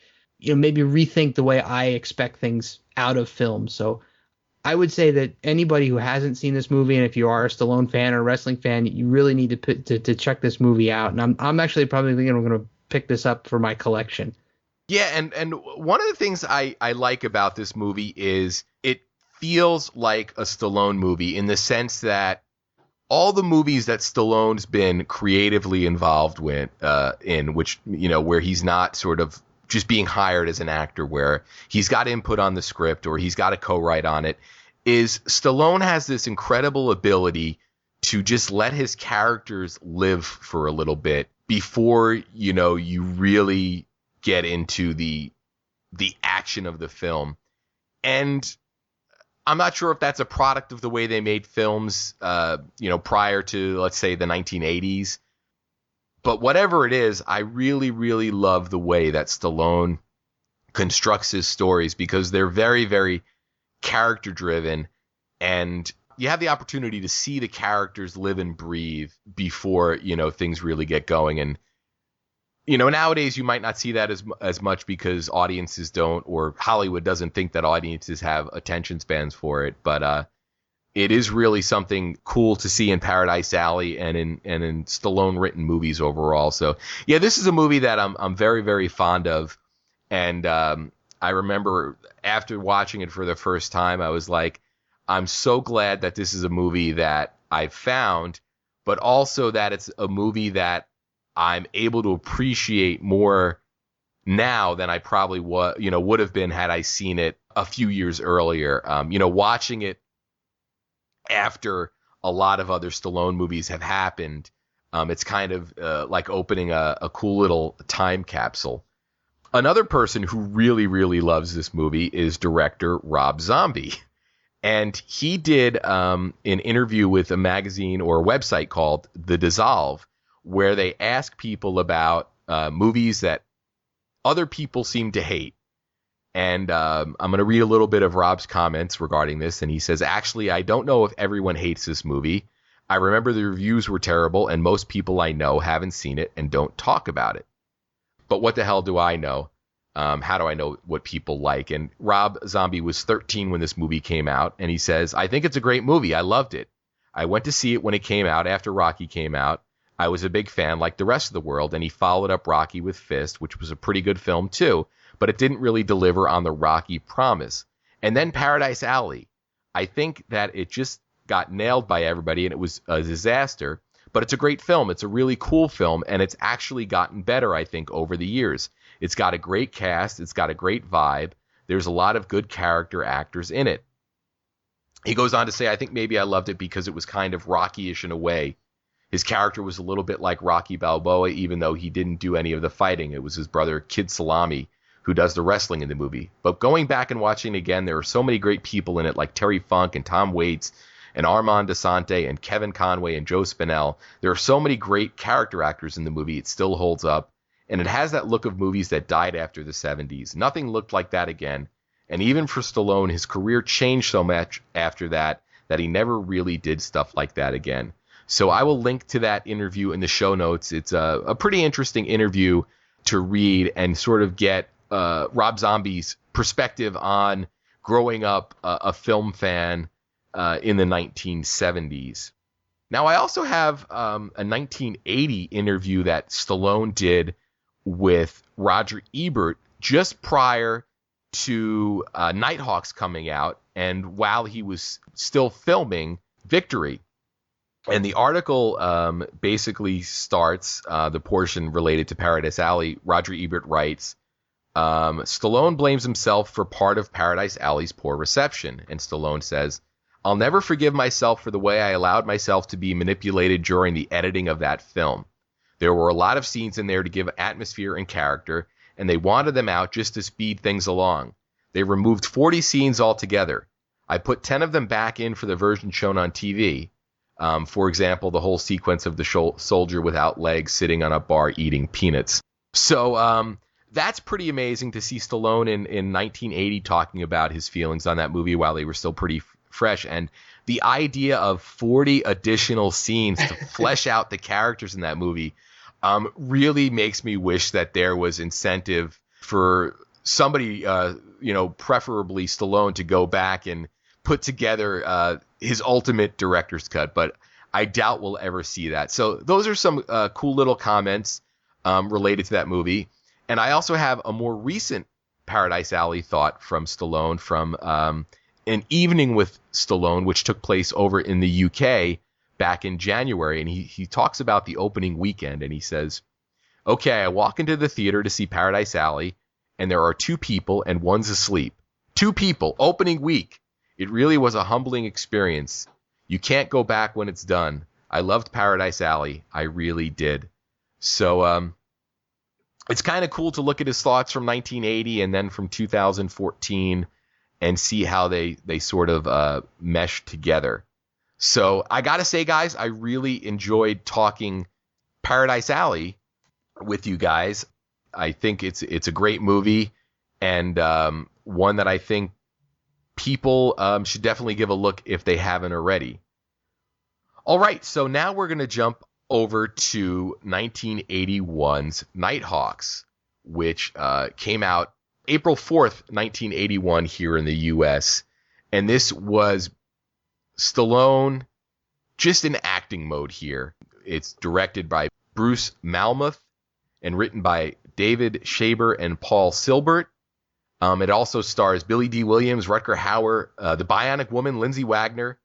maybe rethink the way I expect things out of film. So I would say that anybody who hasn't seen this movie, and if you are a Stallone fan or a wrestling fan, you really need to check this movie out. And I'm actually probably going to pick this up for my collection. Yeah, and one of the things I like about this movie is it feels like a Stallone movie in the sense that all the movies that Stallone's been creatively involved with, in which, where he's not sort of just being hired as an actor, where he's got input on the script or he's got a co-write on it, is Stallone has this incredible ability to just let his characters live for a little bit before, you really get into the action of the film. And I'm not sure if that's a product of the way they made films, prior to, let's say, the 1980s. But whatever it is, I really, really love the way that Stallone constructs his stories because they're very, very character-driven. And you have the opportunity to see the characters live and breathe before, things really get going. And, nowadays you might not see that as much because audiences don't, or Hollywood doesn't think that audiences have attention spans for it. But it is really something cool to see in Paradise Alley and in Stallone written movies overall. So yeah, this is a movie that I'm very, very fond of. And I remember after watching it for the first time, I was like, I'm so glad that this is a movie that I found, but also that it's a movie that I'm able to appreciate more now than I probably would have been had I seen it a few years earlier. Watching it after a lot of other Stallone movies have happened, it's kind of like opening a cool little time capsule. Another person who really, really loves this movie is director Rob Zombie. And he did an interview with a magazine or a website called The Dissolve, where they ask people about movies that other people seem to hate. And I'm going to read a little bit of Rob's comments regarding this. And he says, actually, I don't know if everyone hates this movie. I remember the reviews were terrible, and most people I know haven't seen it and don't talk about it. But what the hell do I know? How do I know what people like? And Rob Zombie was 13 when this movie came out. And he says, I think it's a great movie. I loved it. I went to see it when it came out after Rocky came out. I was a big fan like the rest of the world. And he followed up Rocky with F.I.S.T, which was a pretty good film too. But it didn't really deliver on the Rocky promise. And then Paradise Alley. I think that it just got nailed by everybody and it was a disaster. But it's a great film. It's a really cool film. And it's actually gotten better, I think, over the years. It's got a great cast. It's got a great vibe. There's a lot of good character actors in it. He goes on to say, I think maybe I loved it because it was kind of Rocky-ish in a way. His character was a little bit like Rocky Balboa, even though he didn't do any of the fighting. It was his brother, Kid Salami, who does the wrestling in the movie. But going back and watching it again, there are so many great people in it, like Terry Funk and Tom Waits and Armand DeSante and Kevin Conway and Joe Spinell. There are so many great character actors in the movie. It still holds up. And it has that look of movies that died after the 70s. Nothing looked like that again. And even for Stallone, his career changed so much after that he never really did stuff like that again. So I will link to that interview in the show notes. It's a pretty interesting interview to read and sort of get Rob Zombie's perspective on growing up a film fan in the 1970s. Now, I also have a 1980 interview that Stallone did with Roger Ebert just prior to Nighthawks coming out and while he was still filming Victory. And the article basically starts the portion related to Paradise Alley. Roger Ebert writes, Stallone blames himself for part of Paradise Alley's poor reception. And Stallone says, I'll never forgive myself for the way I allowed myself to be manipulated during the editing of that film. There were a lot of scenes in there to give atmosphere and character, and they wanted them out just to speed things along. They removed 40 scenes altogether. I put 10 of them back in for the version shown on TV. For example, the whole sequence of the soldier without legs sitting on a bar eating peanuts. So that's pretty amazing to see Stallone in 1980 talking about his feelings on that movie while they were still pretty fresh. And the idea of 40 additional scenes to flesh out the characters in that movie really makes me wish that there was incentive for somebody, preferably Stallone, to go back and put together his ultimate director's cut. But I doubt we'll ever see that. So those are some cool little comments related to that movie. And I also have a more recent Paradise Alley thought from Stallone from An Evening with Stallone, which took place over in the UK back in January. And he talks about the opening weekend, and he says, "Okay, I walk into the theater to see Paradise Alley, and there are two people and one's asleep. Two people, opening week. It really was a humbling experience. You can't go back when it's done. I loved Paradise Alley. I really did." So it's kind of cool to look at his thoughts from 1980 and then from 2014 and see how they sort of mesh together. So I got to say, guys, I really enjoyed talking Paradise Alley with you guys. I think it's a great movie, and one that I think people should definitely give a look if they haven't already. All right, so now we're going to jump over to 1981's Nighthawks, which came out April 4th, 1981 here in the U.S. And this was Stallone just in acting mode here. It's directed by Bruce Malmuth and written by David Shaber and Paul Silbert. It also stars Billy D. Williams, Rutger Hauer, the Bionic Woman, Lindsay Wagner,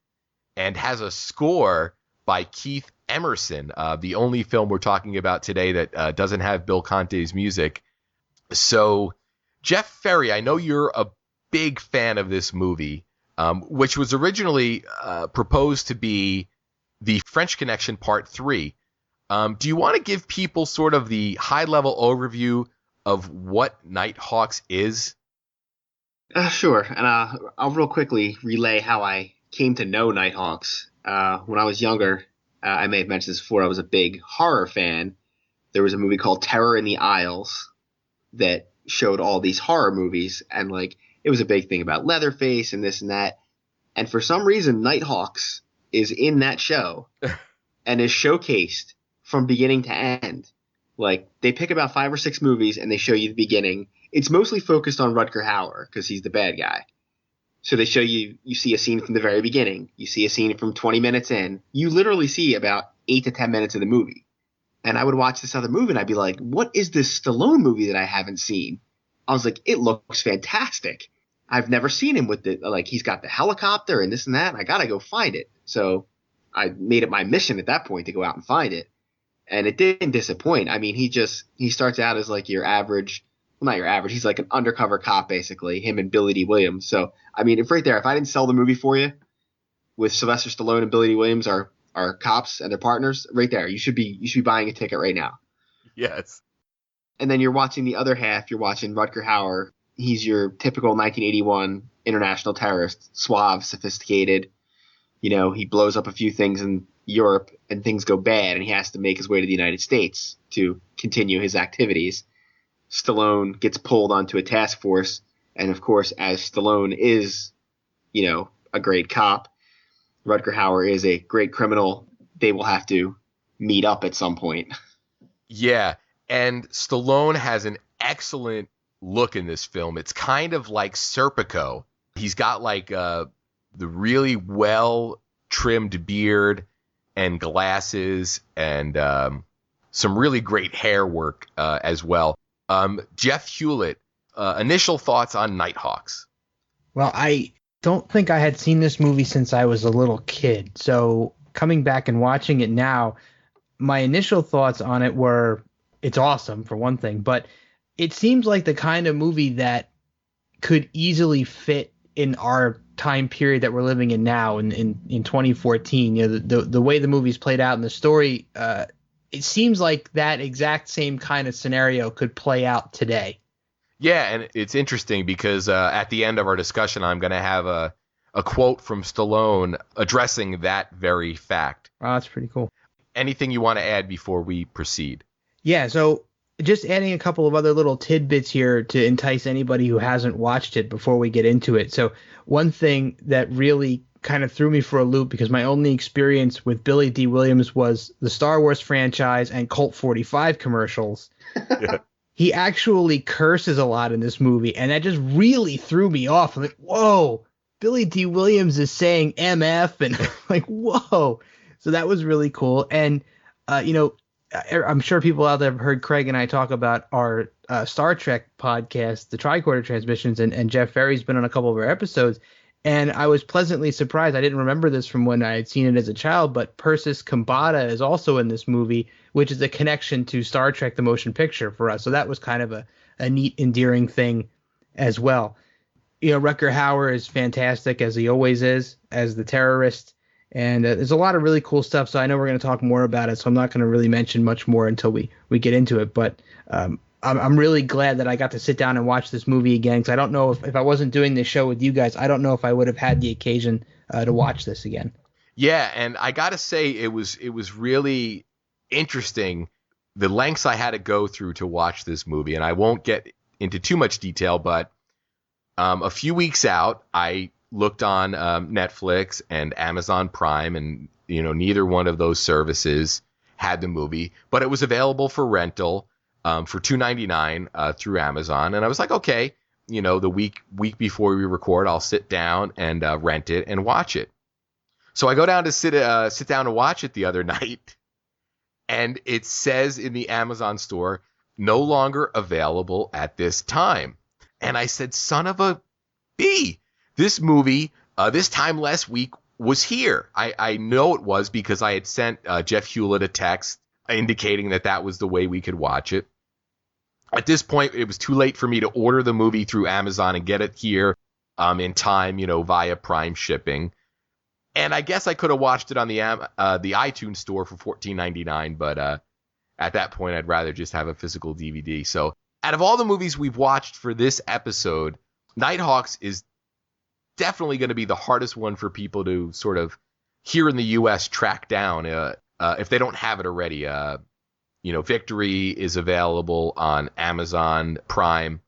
and has a score by Keith Emerson, the only film we're talking about today that doesn't have Bill Conte's music. So, Jeff Ferry, I know you're a big fan of this movie, which was originally proposed to be the French Connection Part 3. Do you want to give people sort of the high-level overview of what Nighthawks is? Sure, and I'll real quickly relay how I came to know Nighthawks. When I was younger, I may have mentioned this before, I was a big horror fan. There was a movie called Terror in the Isles that showed all these horror movies, and it was a big thing about Leatherface and this and that. And for some reason, Nighthawks is in that show and is showcased from beginning to end. They pick about 5 or 6 movies and they show you the beginning. It's mostly focused on Rutger Hauer because he's the bad guy. So they show you see a scene from the very beginning. You see a scene from 20 minutes in. You literally see about 8 to 10 minutes of the movie. And I would watch this other movie and I'd be like, what is this Stallone movie that I haven't seen? I was like, it looks fantastic. I've never seen him with he's got the helicopter and this and that. And I got to go find it. So I made it my mission at that point to go out and find it. And it didn't disappoint. I mean, he starts out as your average, well, not your average. He's like an undercover cop, basically, him and Billy D. Williams. So, I mean, if I didn't sell the movie for you with Sylvester Stallone and Billy D. Williams are cops and their partners, right there, you should be buying a ticket right now. Yes. And then you're watching the other half. You're watching Rutger Hauer. He's your typical 1981 international terrorist, suave, sophisticated. He blows up a few things in Europe and things go bad and he has to make his way to the United States to continue his activities. Stallone gets pulled onto a task force, and of course, as Stallone is, a great cop, Rutger Hauer is a great criminal. They will have to meet up at some point. Yeah, and Stallone has an excellent look in this film. It's kind of like Serpico. He's got the really well trimmed beard and glasses and some really great hair work as well. Jeff Hulit, initial thoughts on Nighthawks? Well, I don't think I had seen this movie since I was a little kid. So coming back and watching it now, my initial thoughts on it were it's awesome, for one thing. But it seems like the kind of movie that could easily fit in our time period that we're living in now in 2014. The way the movie's played out and the story, it seems like that exact same kind of scenario could play out today. Yeah, and it's interesting because at the end of our discussion, I'm going to have a quote from Stallone addressing that very fact. Oh, that's pretty cool. Anything you want to add before we proceed? Yeah, so just adding a couple of other little tidbits here to entice anybody who hasn't watched it before we get into it. So one thing that really kind of threw me for a loop, because my only experience with Billy D. Williams was the Star Wars franchise and Colt 45 commercials. Yeah. He actually curses a lot in this movie, and that just really threw me off. I'm like, whoa, Billy D. Williams is saying MF, and like, whoa. So that was really cool. And, I'm sure people out there have heard Craig and I talk about our Star Trek podcast, the Tricorder Transmissions, and Jeff Ferry's been on a couple of our episodes. And I was pleasantly surprised. I didn't remember this from when I had seen it as a child, but Persis Kambata is also in this movie, which is a connection to Star Trek, the motion picture for us. So that was kind of a neat, endearing thing as well. Rutger Hauer is fantastic, as he always is, as the terrorist. And there's a lot of really cool stuff. So I know we're going to talk more about it. So I'm not going to really mention much more until we get into it. But I'm really glad that I got to sit down and watch this movie again, because I don't know if I wasn't doing this show with you guys, I don't know if I would have had the occasion to watch this again. Yeah, and I got to say it was really interesting, the lengths I had to go through to watch this movie. And I won't get into too much detail, but a few weeks out, I looked on Netflix and Amazon Prime, and neither one of those services had the movie, but it was available for rental for $2.99 through Amazon. And I was like, okay, the week before we record, I'll sit down and rent it and watch it. So I go down to sit down and watch it the other night, and it says in the Amazon store, no longer available at this time. And I said, son of a B, this movie, this time last week was here. I know it was, because I had sent Jeff Hulit a text indicating that was the way we could watch it. At this point, it was too late for me to order the movie through Amazon and get it here in time, via Prime shipping. And I guess I could have watched it on the iTunes store for $14.99, but at that point, I'd rather just have a physical DVD. So out of all the movies we've watched for this episode, Nighthawks is definitely going to be the hardest one for people to sort of here in the U.S. track down if they don't have it already. Victory is available on Amazon Prime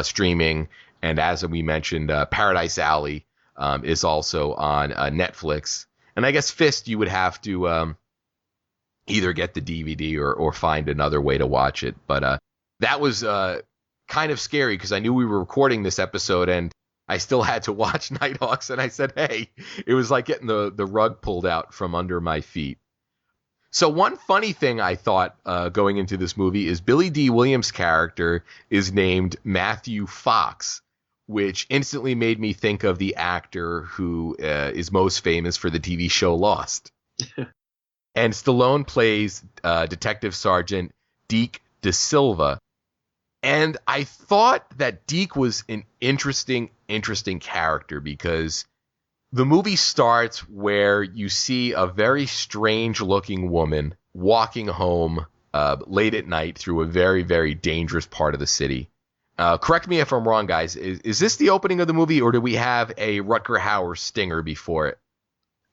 streaming, and as we mentioned, Paradise Alley is also on Netflix. And I guess F.I.S.T. you would have to either get the DVD or find another way to watch it. But that was kind of scary, because I knew we were recording this episode and I still had to watch Nighthawks, and I said, hey, it was like getting the rug pulled out from under my feet. So one funny thing I thought going into this movie is Billy D. Williams' character is named Matthew Fox, which instantly made me think of the actor who is most famous for the TV show Lost. And Stallone plays Detective Sergeant Deke De Silva. And I thought that Deke was an interesting character, because the movie starts where you see a very strange-looking woman walking home late at night through a very, very dangerous part of the city. Correct me if I'm wrong, guys. Is this the opening of the movie, or do we have a Rutger Hauer stinger before it?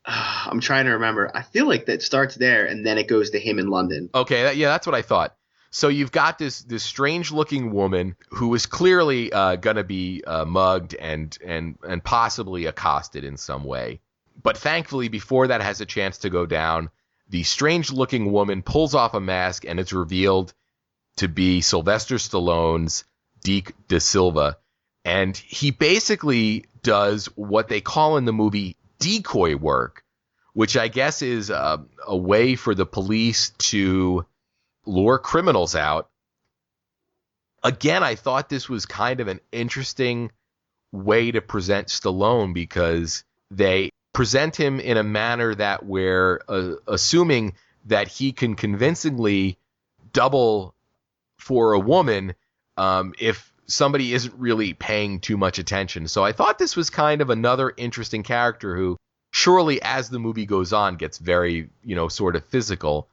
I'm trying to remember. I feel like that starts there, and then it goes to him in London. Okay, that's what I thought. So you've got this strange-looking woman who is clearly going to be mugged and possibly accosted in some way. But thankfully, before that has a chance to go down, the strange-looking woman pulls off a mask, and it's revealed to be Sylvester Stallone's Deke De Silva. And he basically does what they call in the movie decoy work, which I guess is a way for the police to lure criminals out. Again, I thought this was kind of an interesting way to present Stallone, because they present him in a manner that we're assuming that he can convincingly double for a woman if somebody isn't really paying too much attention. So I thought this was kind of another interesting character who surely as the movie goes on gets very, sort of physical.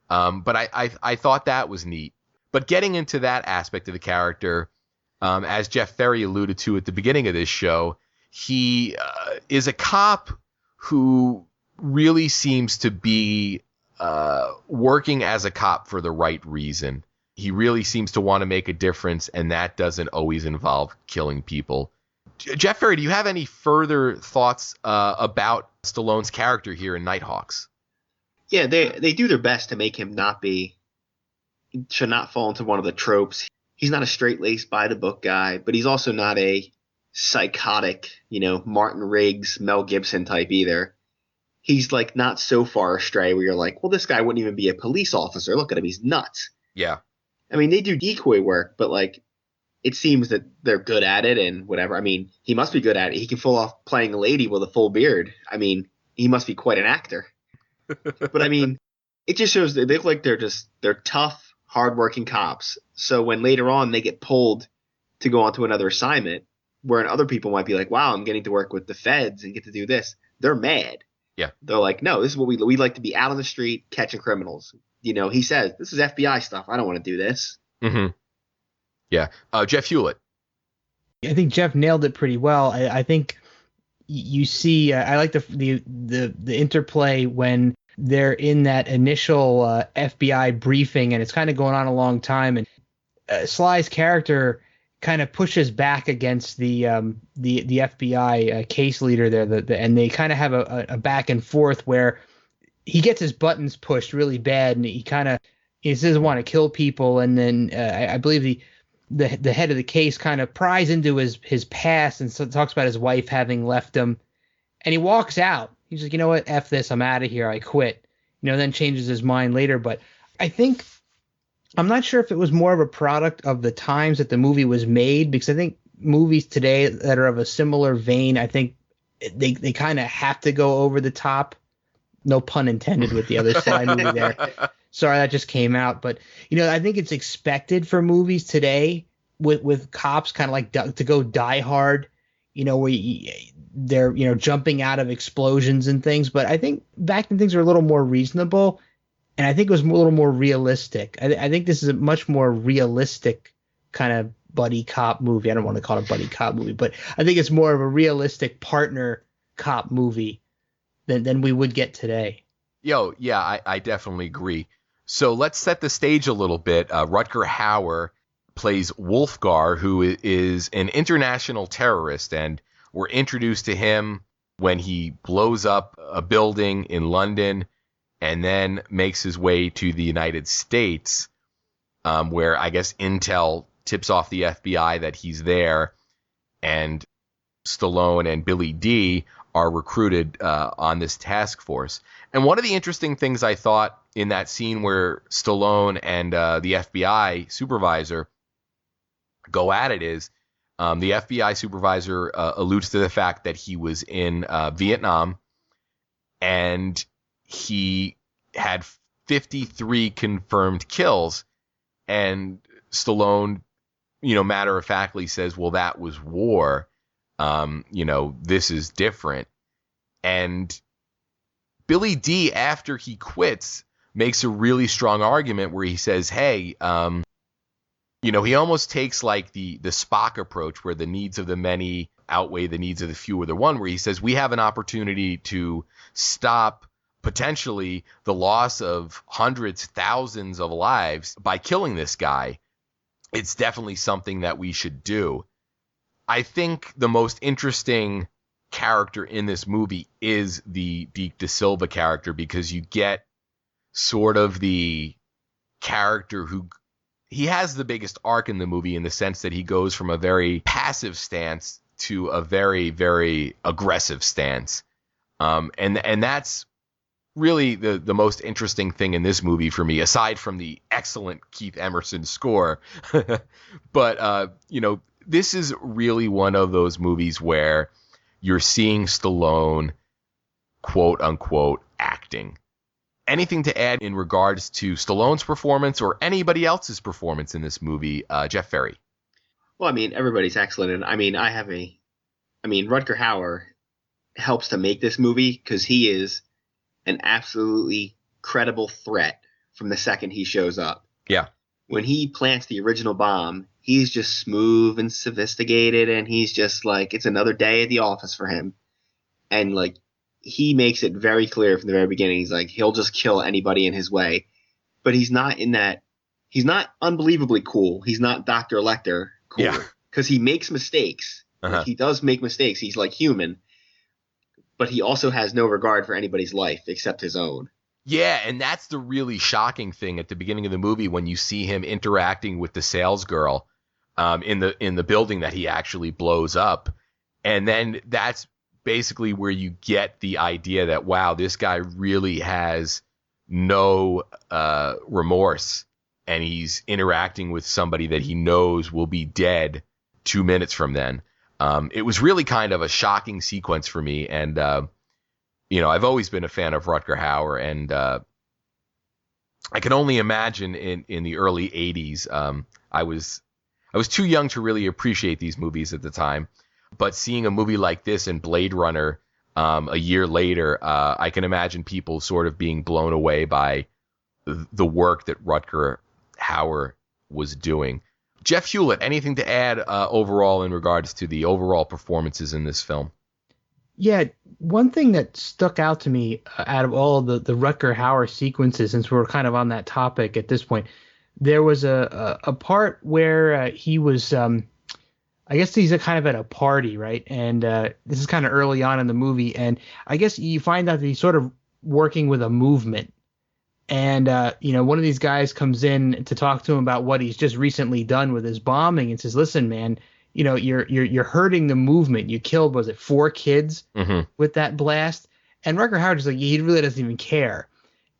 But I thought that was neat. But getting into that aspect of the character, as Jeff Ferry alluded to at the beginning of this show, he is a cop who really seems to be working as a cop for the right reason. He really seems to want to make a difference, and that doesn't always involve killing people. Jeff Ferry, do you have any further thoughts about Stallone's character here in Nighthawks? Yeah, they do their best to make him should not fall into one of the tropes. He's not a straight-laced, by-the-book guy, but he's also not a psychotic, Martin Riggs, Mel Gibson type either. He's like not so far astray where you're like, well, this guy wouldn't even be a police officer. Look at him. He's nuts. Yeah. I mean, they do decoy work, but like, it seems that they're good at it and whatever. I mean, he must be good at it. He can pull off playing a lady with a full beard. I mean, he must be quite an actor. But I mean, it just shows that they look like they're tough, hardworking cops. So when later on they get pulled to go on to another assignment, where other people might be like, wow, I'm getting to work with the feds and get to do this, they're mad. Yeah. They're like, no, this is what we like to be out on the street catching criminals. He says, this is FBI stuff. I don't want to do this. Mm-hmm. Yeah. Jeff Hulit. I think Jeff nailed it pretty well. I think you see, I like the interplay when they're in that initial FBI briefing, and it's kind of going on a long time, and Sly's character kind of pushes back against the FBI case leader there, and they kind of have a back and forth where he gets his buttons pushed really bad, and he doesn't want to kill people, and then I believe the head of the case kind of pries into his past and so talks about his wife having left him, and he walks out. He's like, you know what, F this, I'm out of here, I quit. Then changes his mind later. But I think, I'm not sure if it was more of a product of the times that the movie was made, because I think movies today that are of a similar vein, I think they kind of have to go over the top. No pun intended with the other Sly movie there. Sorry, that just came out. But, I think it's expected for movies today with cops kind of like to go die hard, where they're, jumping out of explosions and things. But I think back then things were a little more reasonable, and I think it was a little more realistic. I think this is a much more realistic kind of buddy cop movie. I don't want to call it a buddy cop movie, but I think it's more of a realistic partner cop movie than we would get today. Yeah, I definitely agree. So let's set the stage a little bit. Rutger Hauer plays Wolfgar, who is an international terrorist, and we're introduced to him when he blows up a building in London and then makes his way to the United States, where I guess intel tips off the FBI that he's there, and Stallone and Billy Dee are recruited on this task force. And one of the interesting things I thought in that scene where Stallone and the FBI supervisor go at it is the FBI supervisor alludes to the fact that he was in Vietnam, and he had 53 confirmed kills. And Stallone, matter-of-factly says, well, that was war. This is different. And Billy Dee, after he quits, makes a really strong argument where he says, hey, he almost takes like the Spock approach where the needs of the many outweigh the needs of the few or the one, where he says we have an opportunity to stop potentially the loss of hundreds, thousands of lives by killing this guy. It's definitely something that we should do. I think the most interesting character in this movie is the Deke Da Silva character, because you get sort of the character who he has the biggest arc in the movie, in the sense that he goes from a very passive stance to a very, very aggressive stance. And that's really the most interesting thing in this movie for me, aside from the excellent Keith Emerson score. But, this is really one of those movies where you're seeing Stallone, quote unquote, acting. Anything to add in regards to Stallone's performance or anybody else's performance in this movie, Jeff Ferry? Well, I mean, everybody's excellent. And I mean, Rutger Hauer helps to make this movie because he is an absolutely credible threat from the second he shows up. Yeah. When he plants the original bomb, he's just smooth and sophisticated, and he's just like, it's another day at the office for him. And like, he makes it very clear from the very beginning. He's like, he'll just kill anybody in his way, but he's not in that he's not unbelievably cool. He's not Dr. Lecter cool. Yeah. Because he makes mistakes. Uh-huh. He does make mistakes. He's like human. But he also has no regard for anybody's life except his own. Yeah, and that's the really shocking thing at the beginning of the movie when you see him interacting with the sales girl in the building that he actually blows up. And then that's basically where you get the idea that, wow, this guy really has no remorse, and he's interacting with somebody that he knows will be dead 2 minutes from then. It was really kind of a shocking sequence for me, and I've always been a fan of Rutger Hauer, and I can only imagine in the early 80s, I was too young to really appreciate these movies at the time, but seeing a movie like this and Blade Runner a year later, I can imagine people sort of being blown away by the work that Rutger Hauer was doing. Jeff Hulit, anything to add overall in regards to the overall performances in this film? Yeah, one thing that stuck out to me out of all the Rutger Hauer sequences, since we're kind of on that topic at this point, there was a part where he was, I guess he's kind of at a party, right? And this is kind of early on in the movie, and I guess you find out that he's sort of working with a movement. And, one of these guys comes in to talk to him about what he's just recently done with his bombing and says, listen, man, you're hurting the movement. You killed, was it 4 kids with that blast? And Rutger Hauer is like, he really doesn't even care.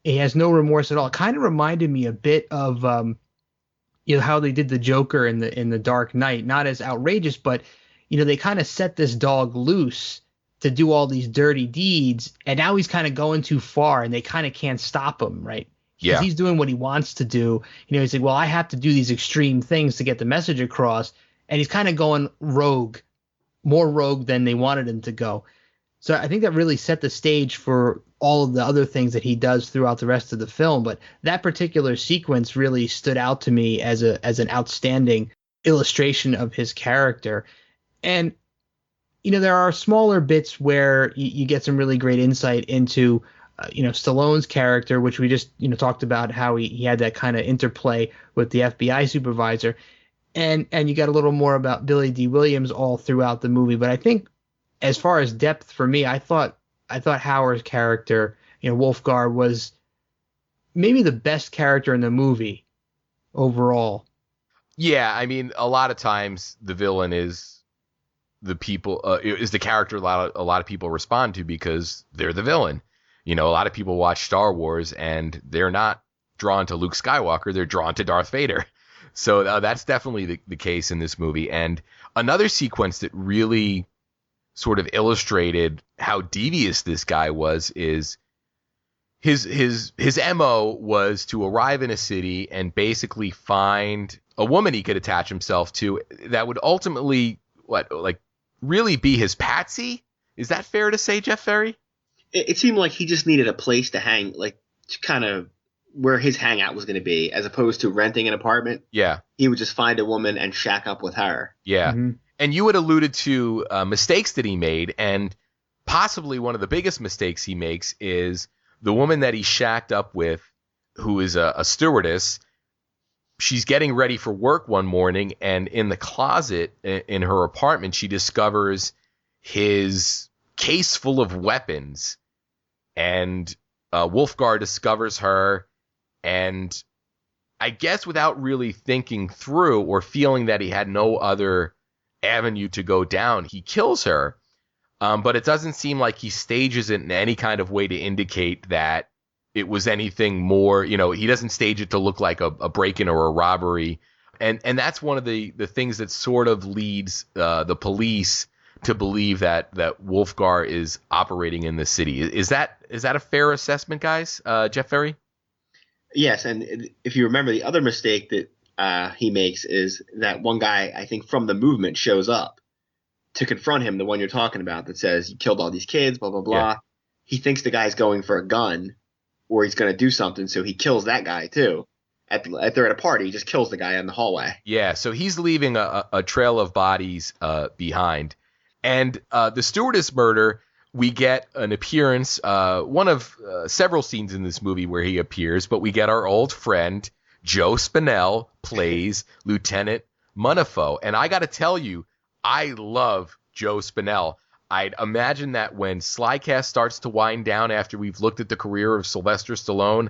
He has no remorse at all. It kind of reminded me a bit of, how they did the Joker in the Dark Knight. Not as outrageous, but, they kind of set this dog loose to do all these dirty deeds, and now he's kind of going too far, and they kind of can't stop him, right? Because he's doing what he wants to do. He's like, well, I have to do these extreme things to get the message across, and he's kind of going rogue, more rogue than they wanted him to go. So I think that really set the stage for all of the other things that he does throughout the rest of the film. But that particular sequence really stood out to me as an outstanding illustration of his character. And there are smaller bits where you get some really great insight into, Stallone's character, which we just, talked about how he had that kind of interplay with the FBI supervisor. And you got a little more about Billy D. Williams all throughout the movie. But I think as far as depth for me, I thought Hauer's character, Wolfgar, was maybe the best character in the movie overall. Yeah, I mean, a lot of times the villain is the character a lot of people respond to because they're the villain. A lot of people watch Star Wars and they're not drawn to Luke Skywalker, they're drawn to Darth Vader. So that's definitely the case in this movie. And another sequence that really sort of illustrated how devious this guy was is his MO was to arrive in a city and basically find a woman he could attach himself to that would ultimately really be his patsy. Is that fair to say, Jeff Ferry? It seemed like he just needed a place to hang, kind of where his hangout was going to be, as opposed to renting an apartment. Yeah. He would just find a woman and shack up with her. Yeah. Mm-hmm. And you had alluded to mistakes that he made, and possibly one of the biggest mistakes he makes is the woman that he shacked up with, who is a stewardess. She's getting ready for work one morning, and in the closet in her apartment, she discovers his case full of weapons, and Wolfgar discovers her, and I guess without really thinking through or feeling that he had no other avenue to go down, he kills her. But it doesn't seem like he stages it in any kind of way to indicate that it was anything more. He doesn't stage it to look like a break-in or a robbery. And that's one of the things that sort of leads the police to believe that Wolfgar is operating in the city. Is that a fair assessment, guys? Jeff Ferry? Yes, and if you remember, the other mistake that he makes is that one guy, I think, from the movement shows up to confront him, the one you're talking about, that says, you killed all these kids, blah, blah, blah. Yeah. He thinks the guy's going for a gun or he's going to do something, so he kills that guy, too. They're at a party, he just kills the guy in the hallway. Yeah, so he's leaving a trail of bodies behind. And the stewardess murder, we get an appearance, one of several scenes in this movie where he appears, but we get our old friend, Joe Spinell plays Lieutenant Munafo. And I got to tell you, I love Joe Spinell. I'd imagine that when SlyCast starts to wind down after we've looked at the career of Sylvester Stallone,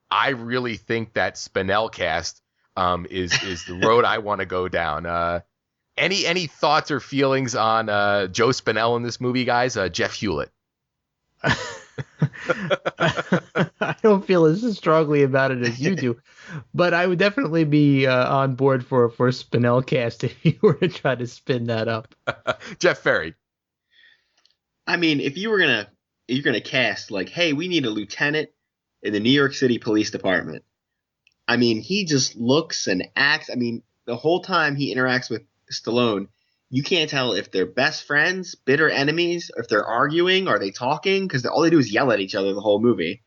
I really think that Spinell cast is the road I want to go down. Any thoughts or feelings on Joe Spinell in this movie, guys? Jeff Hulit. I don't feel as strongly about it as you do, but I would definitely be on board for Spinell cast if you were to try to spin that up. Jeff Ferry. I mean, if you're gonna cast like, hey, we need a lieutenant in the New York City Police Department. I mean, he just looks and acts. I mean, the whole time he interacts with Stallone, you can't tell if they're best friends, bitter enemies, if they're arguing, are they talking? Because all they do is yell at each other the whole movie.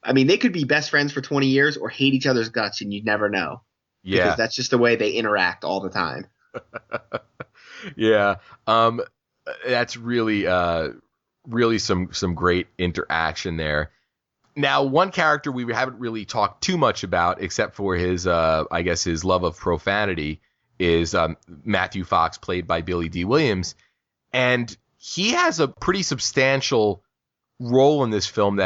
I mean, they could be best friends for 20 years or hate each other's guts, and you'd never know. Yeah. Because that's just the way they interact all the time. Yeah. That's really some great interaction there. Now, one character we haven't really talked too much about, except for his, I guess, his love of profanity, is Matthew Fox, played by Billy D. Williams. And he has a pretty substantial role in this film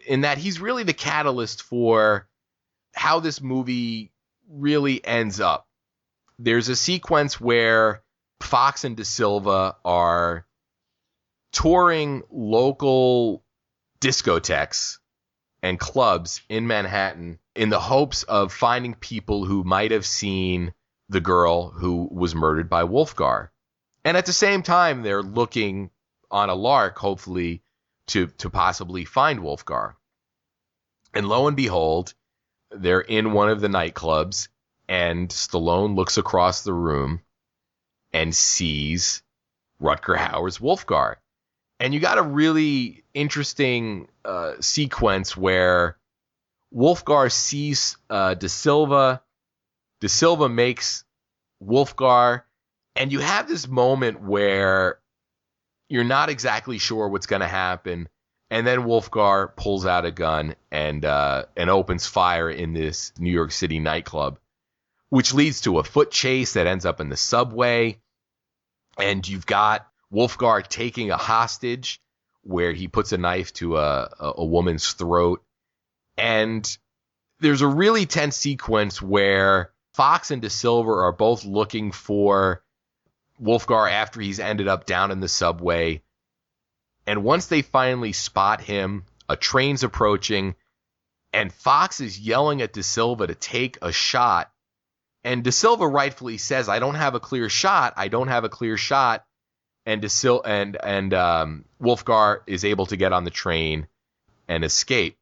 in that he's really the catalyst for how this movie really ends up. There's a sequence where Fox and De Silva are touring local discotheques and clubs in Manhattan in the hopes of finding people who might have seen the girl who was murdered by Wolfgar. And at the same time, they're looking on a lark, hopefully, to possibly find Wolfgar. And lo and behold, they're in one of the nightclubs, and Stallone looks across the room and sees Rutger Hauer's Wolfgar. And you got a really interesting sequence where Wolfgar sees De Silva. De Silva makes Wolfgar. And you have this moment where you're not exactly sure what's going to happen. And then Wolfgar pulls out a gun and opens fire in this New York City nightclub, which leads to a foot chase that ends up in the subway. And you've got Wolfgar taking a hostage where he puts a knife to a woman's throat. And there's a really tense sequence where Fox and De Silva are both looking for Wolfgar after he's ended up down in the subway. And once they finally spot him, a train's approaching, and Fox is yelling at De Silva to take a shot. And De Silva rightfully says, I don't have a clear shot. I don't have a clear shot. And Wolfgar is able to get on the train and escape.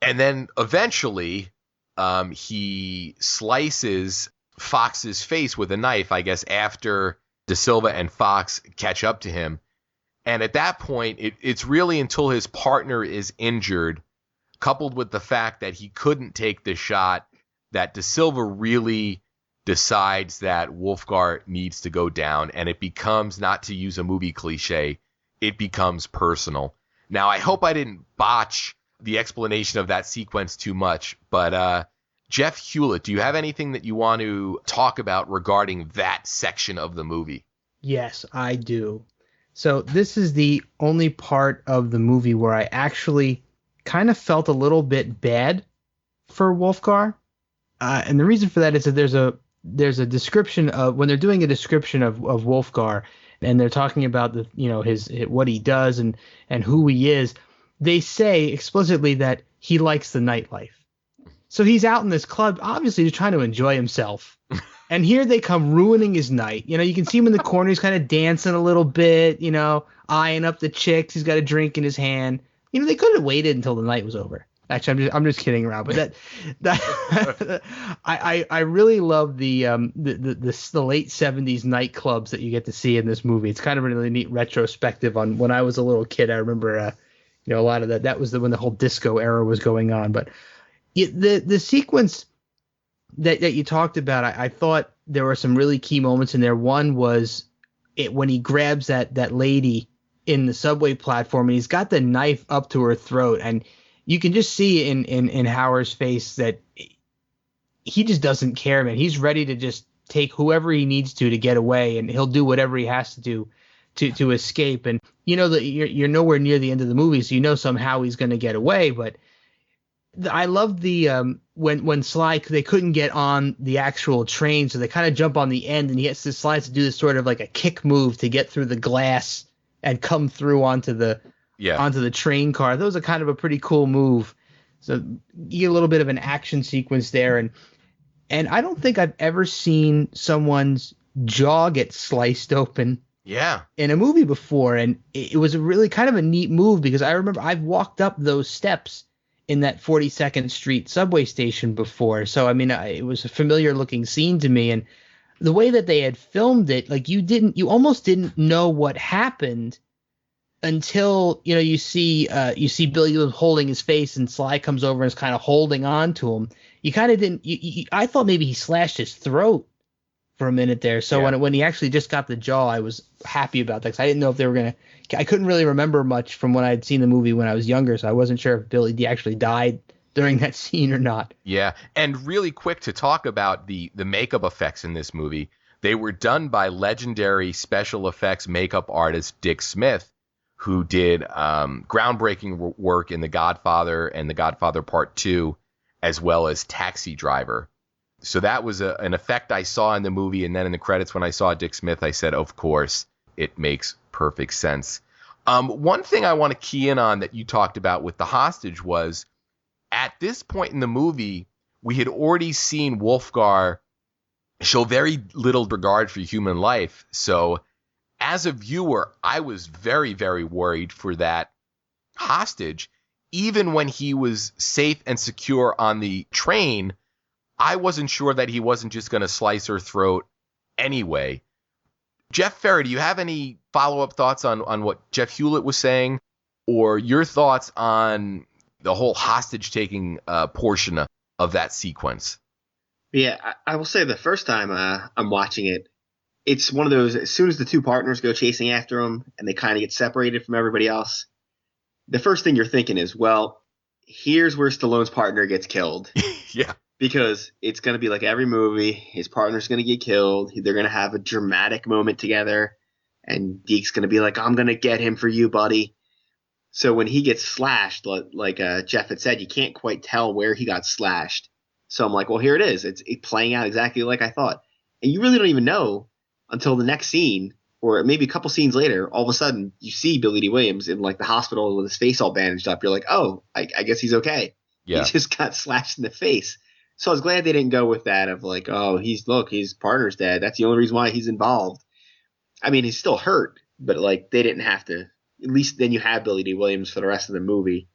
And then eventually he slices Fox's face with a knife, I guess, after De Silva and Fox catch up to him. And at that point, it's really until his partner is injured, coupled with the fact that he couldn't take the shot, that De Silva really decides that Wolfgar needs to go down, and it becomes, not to use a movie cliche, it becomes personal. Now, I hope I didn't botch the explanation of that sequence too much, but Jeff Hulit, do you have anything that you want to talk about regarding that section of the movie? Yes, I do. So this is the only part of the movie where I actually kind of felt a little bit bad for Wolfgar. And the reason for that is that there's a description of, when they're doing a description of Wolfgar, and they're talking about his what he does and who he is, they say explicitly that he likes the nightlife. So he's out in this club, obviously he's trying to enjoy himself. And here they come ruining his night. You can see him in the corner, he's kind of dancing a little bit, eyeing up the chicks, he's got a drink in his hand. They could have waited until the night was over. Actually, I'm just kidding around, but that I really love the late 70s nightclubs that you get to see in this movie. It's kind of a really neat retrospective on when I was a little kid. I remember a lot of that was when the whole disco era was going on. But the sequence that you talked about, I thought there were some really key moments in there. One was when he grabs that lady in the subway platform and he's got the knife up to her throat, and you can just see in Howard's face that he just doesn't care, man. He's ready to just take whoever he needs to get away, and he'll do whatever he has to do to escape. And you know that you're nowhere near the end of the movie, so you know somehow he's going to get away. But I love the when Sly, they couldn't get on the actual train, so they kind of jump on the end, and he has to Sly to do this sort of like a kick move to get through the glass and come through onto the train car. That was a kind of a pretty cool move. So you get a little bit of an action sequence there, and I don't think I've ever seen someone's jaw get sliced open in a movie before. And it was a really kind of a neat move, because I remember I've walked up those steps in that 42nd Street subway station before. So, I mean, it was a familiar looking scene to me. And the way that they had filmed it, like you almost didn't know what happened until, you know, you see Billy holding his face and Sly comes over and is kind of holding on to him. You kind of didn't, I thought maybe he slashed his throat for a minute there. So when he actually just got the jaw, I was happy about that, because I didn't know if they were going to, I couldn't really remember much from when I'd seen the movie when I was younger. So I wasn't sure if Billy actually died during that scene or not. Yeah. And really quick to talk about the makeup effects in this movie. They were done by legendary special effects makeup artist Dick Smith, who did groundbreaking work in The Godfather and The Godfather Part 2, as well as Taxi Driver. So that was an effect I saw in the movie, and then in the credits when I saw Dick Smith, I said, of course, it makes perfect sense. One thing I want to key in on that you talked about with the hostage was, at this point in the movie, we had already seen Wolfgar show very little regard for human life. So as a viewer, I was very, very worried for that hostage. Even when he was safe and secure on the train, I wasn't sure that he wasn't just going to slice her throat anyway. Jeff Ferry, do you have any follow-up thoughts on what Jeff Hulit was saying, or your thoughts on the whole hostage-taking portion of that sequence? Yeah, I will say the first time I'm watching it, it's one of those, as soon as the two partners go chasing after him and they kind of get separated from everybody else, the first thing you're thinking is, well, here's where Stallone's partner gets killed. Yeah. Because it's going to be like every movie, his partner's going to get killed. They're going to have a dramatic moment together, and Deke's going to be like, I'm going to get him for you, buddy. So when he gets slashed, like Jeff had said, you can't quite tell where he got slashed. So I'm like, well, here it is. It's playing out exactly like I thought. And you really don't even know until the next scene, or maybe a couple scenes later, all of a sudden you see Billy D. Williams in like the hospital with his face all bandaged up. You're like, oh, I guess he's okay. Yeah. He just got slashed in the face. So I was glad they didn't go with that of like, oh, his partner's dead. That's the only reason why he's involved. I mean, he's still hurt, but like they didn't have to. At least then you have Billy D. Williams for the rest of the movie.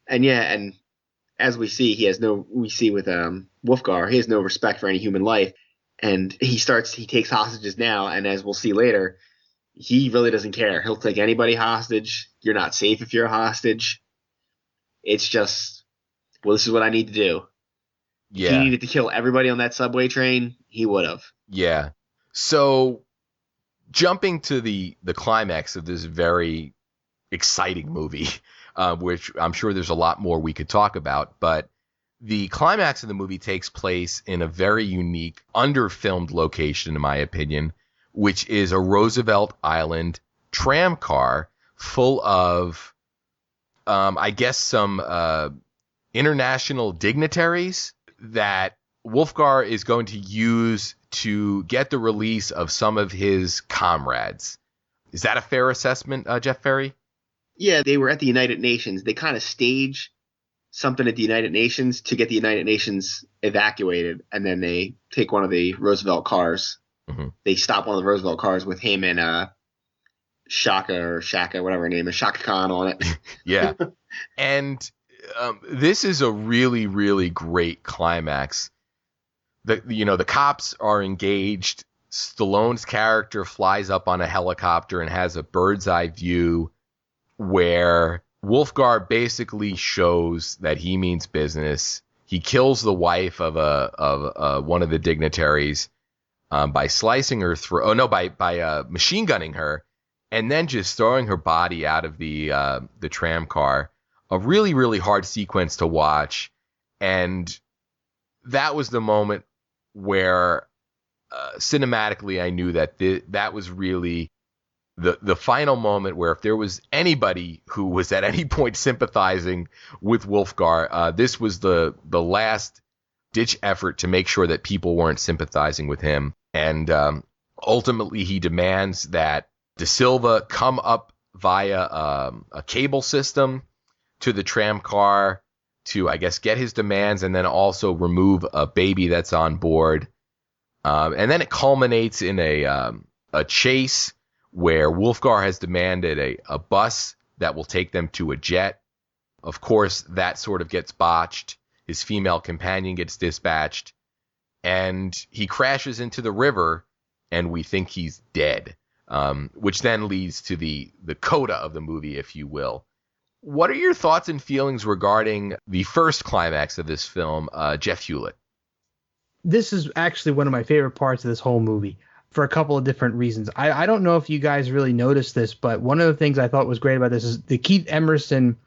And yeah, and as we see, we see with Wolfgar, he has no respect for any human life. And he takes hostages now. And as we'll see later, he really doesn't care. He'll take anybody hostage. You're not safe if you're a hostage. It's just, well, this is what I need to do. Yeah. If he needed to kill everybody on that subway train, he would have. Yeah. So jumping to the climax of this very exciting movie, which I'm sure there's a lot more we could talk about, but the climax of the movie takes place in a very unique, under-filmed location, in my opinion, which is a Roosevelt Island tram car full of, I guess, some international dignitaries that Wolfgar is going to use to get the release of some of his comrades. Is that a fair assessment, Jeff Ferry? Yeah, they were at the United Nations. They kind of stage something at the United Nations to get the United Nations evacuated, and then they take one of the Roosevelt cars. Mm-hmm. They stop one of the Roosevelt cars with him and Shaka, whatever her name is, Shaka Khan on it. Yeah. And this is a really, really great climax. The cops are engaged. Stallone's character flies up on a helicopter and has a bird's eye view where Wolfgar basically shows that he means business. He kills the wife of one of the dignitaries by slicing her throat. Oh no, by machine gunning her, and then just throwing her body out of the tram car. a really, really hard sequence to watch. And that was the moment where cinematically I knew that that was really the final moment where if there was anybody who was at any point sympathizing with Wolfgar, this was the last ditch effort to make sure that people weren't sympathizing with him. And ultimately he demands that De Silva come up via a cable system to the tram car to, I guess, get his demands and then also remove a baby that's on board. And then it culminates in a chase where Wolfgar has demanded a bus that will take them to a jet. Of course, that sort of gets botched. His female companion gets dispatched, and he crashes into the river, and we think he's dead, which then leads to the coda of the movie, if you will. What are your thoughts and feelings regarding the first climax of this film, Jeff Hulit? This is actually one of my favorite parts of this whole movie for a couple of different reasons. I don't know if you guys really noticed this, but one of the things I thought was great about this is the Keith Emerson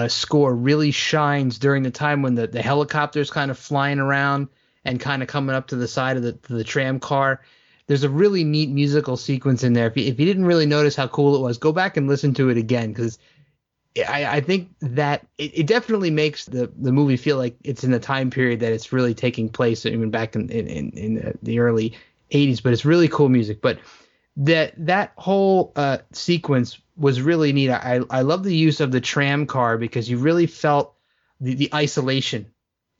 score really shines during the time when the helicopter's kind of flying around and kind of coming up to the side of the tram car. There's a really neat musical sequence in there. If you didn't really notice how cool it was, go back and listen to it again, because I think that it definitely makes the movie feel like it's in the time period that it's really taking place, even back in the early 80s. But it's really cool music. But that whole sequence was really neat. I love the use of the tram car because you really felt the isolation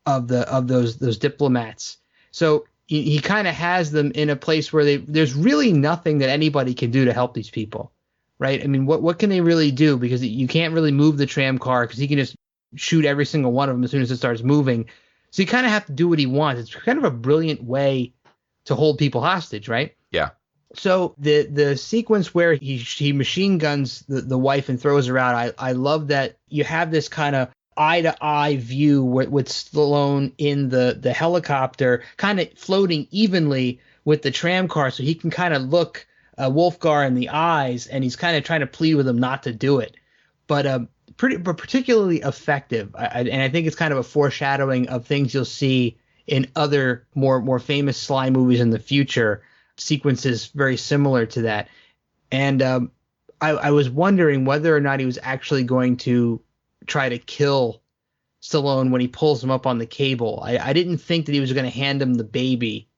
of those diplomats. So he kind of has them in a place where there's really nothing that anybody can do to help these people. Right. I mean, what can they really do? Because you can't really move the tram car because he can just shoot every single one of them as soon as it starts moving. So you kind of have to do what he wants. It's kind of a brilliant way to hold people hostage. Right. Yeah. So the sequence where he machine guns the wife and throws her out. I love that you have this kind of eye to eye view with Stallone in the helicopter kind of floating evenly with the tram car. So he can kind of look Wolfgar in the eyes, and he's kind of trying to plead with him not to do it, but particularly effective. And I think it's kind of a foreshadowing of things you'll see in other more famous Sly movies in the future, sequences very similar to that. And I was wondering whether or not he was actually going to try to kill Stallone when he pulls him up on the cable. I didn't think that he was going to hand him the baby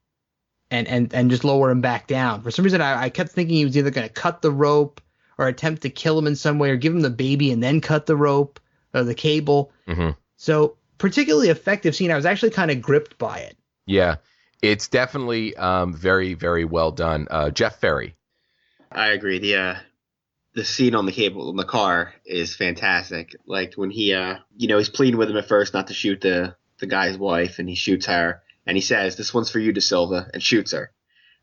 and just lower him back down. For some reason, I kept thinking he was either going to cut the rope or attempt to kill him in some way, or give him the baby and then cut the rope or the cable. Mm-hmm. So particularly effective scene. I was actually kind of gripped by it. Yeah, it's definitely very, very well done. Jeff Ferry. I agree. The scene on the cable in the car is fantastic. Like when he, he's pleading with him at first not to shoot the guy's wife, and he shoots her. And he says, "This one's for you, De Silva," and shoots her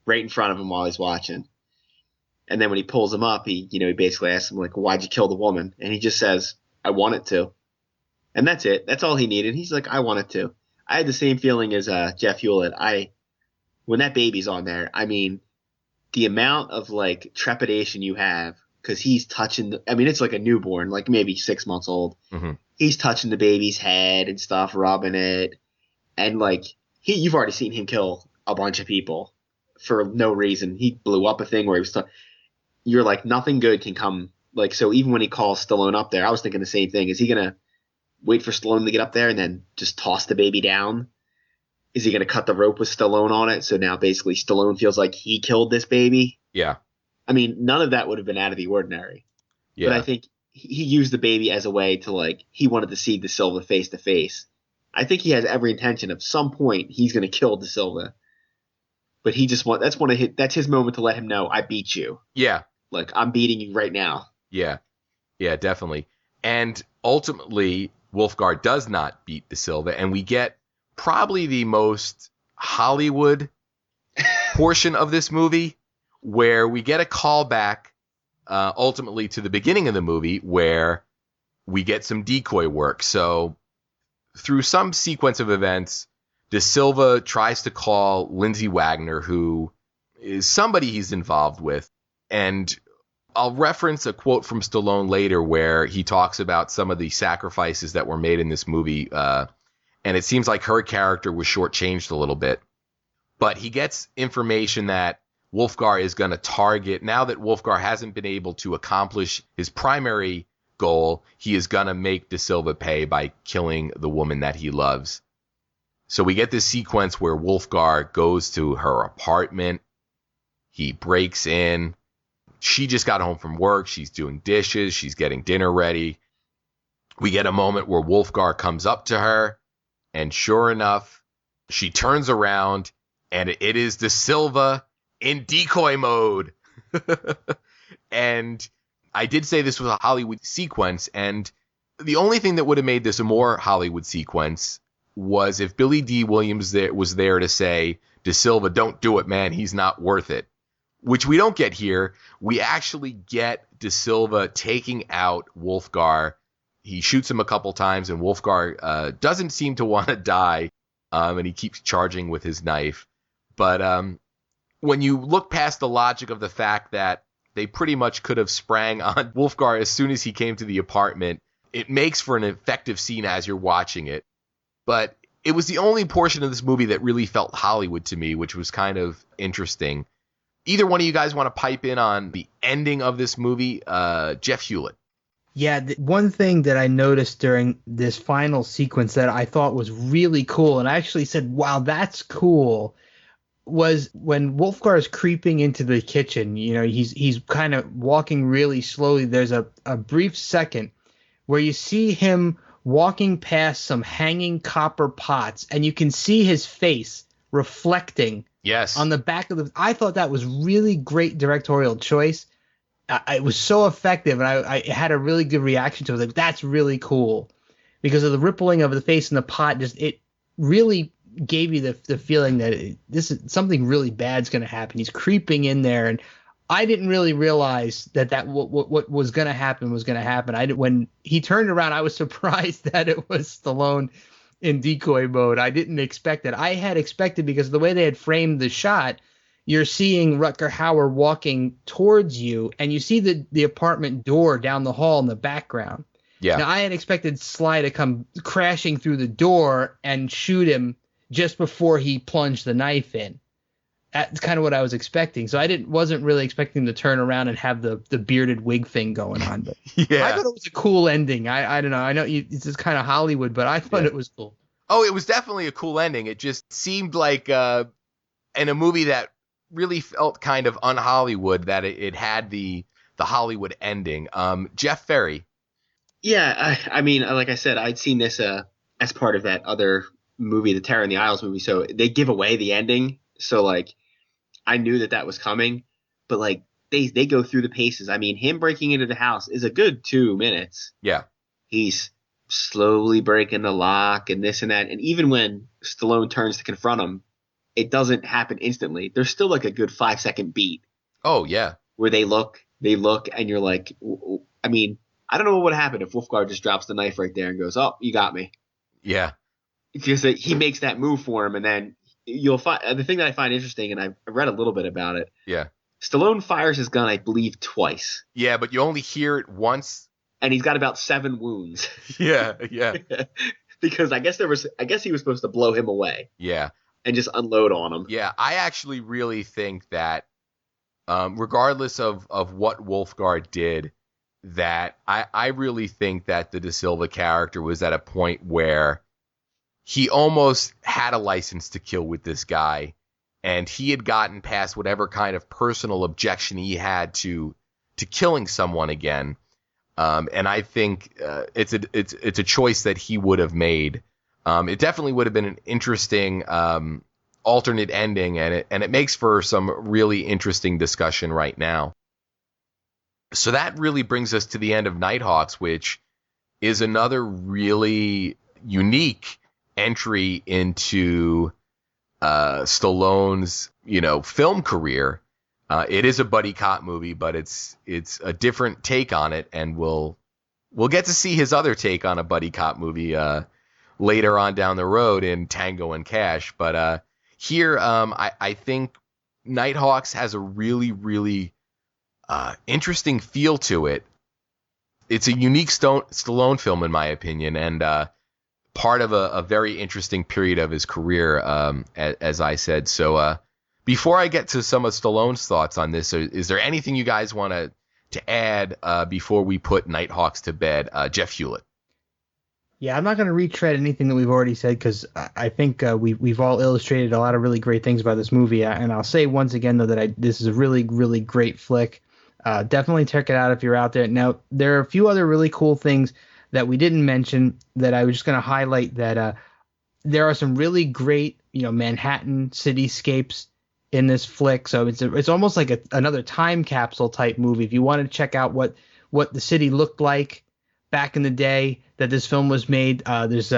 right in front of him while he's watching. And then when he pulls him up, he basically asks him, like, "Why'd you kill the woman?" And he just says, "I wanted to." And that's it. That's all he needed. He's like, "I wanted to." I had the same feeling as Jeff Hulit. When that baby's on there, I mean, the amount of like trepidation you have, because he's touching it's like a newborn, like maybe 6 months old. Mm-hmm. He's touching the baby's head and stuff, rubbing it, and like. You've already seen him kill a bunch of people for no reason. He blew up a thing where he was you're like, nothing good can come. Like, so even when he calls Stallone up there, I was thinking the same thing. Is he going to wait for Stallone to get up there and then just toss the baby down? Is he going to cut the rope with Stallone on it? So now basically Stallone feels like he killed this baby. Yeah. I mean, none of that would have been out of the ordinary. Yeah. But I think he used the baby as a way to, like, he wanted to see De Silva face to face. I think he has every intention of some point he's going to kill De Silva, but he just that's his moment to let him know, I beat you. Yeah. Like, I'm beating you right now. Yeah. Yeah, definitely. And ultimately Wolfgar does not beat De Silva, and we get probably the most Hollywood portion of this movie, where we get a callback ultimately to the beginning of the movie, where we get some decoy work. So through some sequence of events, De Silva tries to call Lindsay Wagner, who is somebody he's involved with. And I'll reference a quote from Stallone later where he talks about some of the sacrifices that were made in this movie, and it seems like her character was shortchanged a little bit. But he gets information that Wolfgar is going to target. Now that Wolfgar hasn't been able to accomplish his primary goal, he is going to make De Silva pay by killing the woman that he loves. So we get this sequence where Wolfgar goes to her apartment. He breaks in. She just got home from work. She's doing dishes. She's getting dinner ready. We get a moment where Wolfgar comes up to her, and sure enough, she turns around, and it is De Silva in decoy mode. And I did say this was a Hollywood sequence, and the only thing that would have made this a more Hollywood sequence was if Billy D. Williams was there to say, De Silva, don't do it, man. He's not worth it. Which we don't get here. We actually get De Silva taking out Wolfgar. He shoots him a couple times, and Wolfgar doesn't seem to want to die, and he keeps charging with his knife. But when you look past the logic of the fact that they pretty much could have sprang on Wolfgar as soon as he came to the apartment, it makes for an effective scene as you're watching it. But it was the only portion of this movie that really felt Hollywood to me, which was kind of interesting. Either one of you guys want to pipe in on the ending of this movie? Jeff Hulit. Yeah, one thing that I noticed during this final sequence that I thought was really cool, and I actually said, wow, that's cool, was when Wolfgar is creeping into the kitchen. You know, he's kind of walking really slowly. There's a brief second where you see him walking past some hanging copper pots, and you can see his face reflecting on the back of the. I thought that was really great directorial choice. It was so effective, and I had a really good reaction to it. Like, that's really cool because of the rippling of the face in the pot. Just it really gave you the feeling that this is something really bad's going to happen. He's creeping in there, and I didn't really realize that what was going to happen was going to happen. When he turned around, I was surprised that it was Stallone in decoy mode. I didn't expect it. I had expected, because of the way they had framed the shot, you're seeing Rutger Hauer walking towards you, and you see the apartment door down the hall in the background. Yeah. Now, I had expected Sly to come crashing through the door and shoot him just before he plunged the knife in. That's kind of what I was expecting. So I wasn't really expecting to turn around and have the bearded wig thing going on. But yeah. I thought it was a cool ending. I don't know. I know it's just kind of Hollywood, but I thought it was cool. Oh, it was definitely a cool ending. It just seemed like in a movie that really felt kind of un-Hollywood, that it had the Hollywood ending. Jeff Ferry. Yeah, I mean, like I said, I'd seen this as part of that other movie, the Terror in the Isles movie. So they give away the ending. So, like, I knew that was coming, but, like, they go through the paces. I mean, him breaking into the house is a good 2 minutes. Yeah. He's slowly breaking the lock and this and that. And even when Stallone turns to confront him, it doesn't happen instantly. There's still, like, a good 5-second beat. Oh, yeah. Where they look, and you're like, I mean, I don't know what would happen if Wolfgar just drops the knife right there and goes, oh, you got me. Yeah. Because he makes that move for him, and then you'll find the thing that I find interesting, and I've read a little bit about it. Yeah. Stallone fires his gun, I believe, twice. Yeah, but you only hear it once. And he's got about 7 wounds. Yeah. Because I guess he was supposed to blow him away. Yeah. And just unload on him. Yeah, I actually really think that regardless of what Wolfgar did, that I really think that the De Silva character was at a point where he almost had a license to kill with this guy, and he had gotten past whatever kind of personal objection he had to killing someone again. And I think it's a choice that he would have made. It definitely would have been an interesting alternate ending, and it makes for some really interesting discussion right now. So that really brings us to the end of Nighthawks, which is another really unique entry into Stallone's, film career. It is a buddy cop movie, but it's a different take on it, and we'll get to see his other take on a buddy cop movie later on down the road in Tango and Cash. But here, I think Nighthawks has a really, really interesting feel to it. It's a unique Stallone film, in my opinion, and part of a very interesting period of his career, as I said. So before I get to some of Stallone's thoughts on this, is there anything you guys want to add before we put Nighthawks to bed? Jeff Hulit. Yeah, I'm not going to retread anything that we've already said because I think we've all illustrated a lot of really great things about this movie. And I'll say once again, though, that this is a really, really great flick. Definitely check it out if you're out there. Now, there are a few other really cool things that we didn't mention that I was just going to highlight, that there are some really great, Manhattan cityscapes in this flick. So it's almost like another time capsule type movie. If you want to check out what the city looked like back in the day that this film was made, there's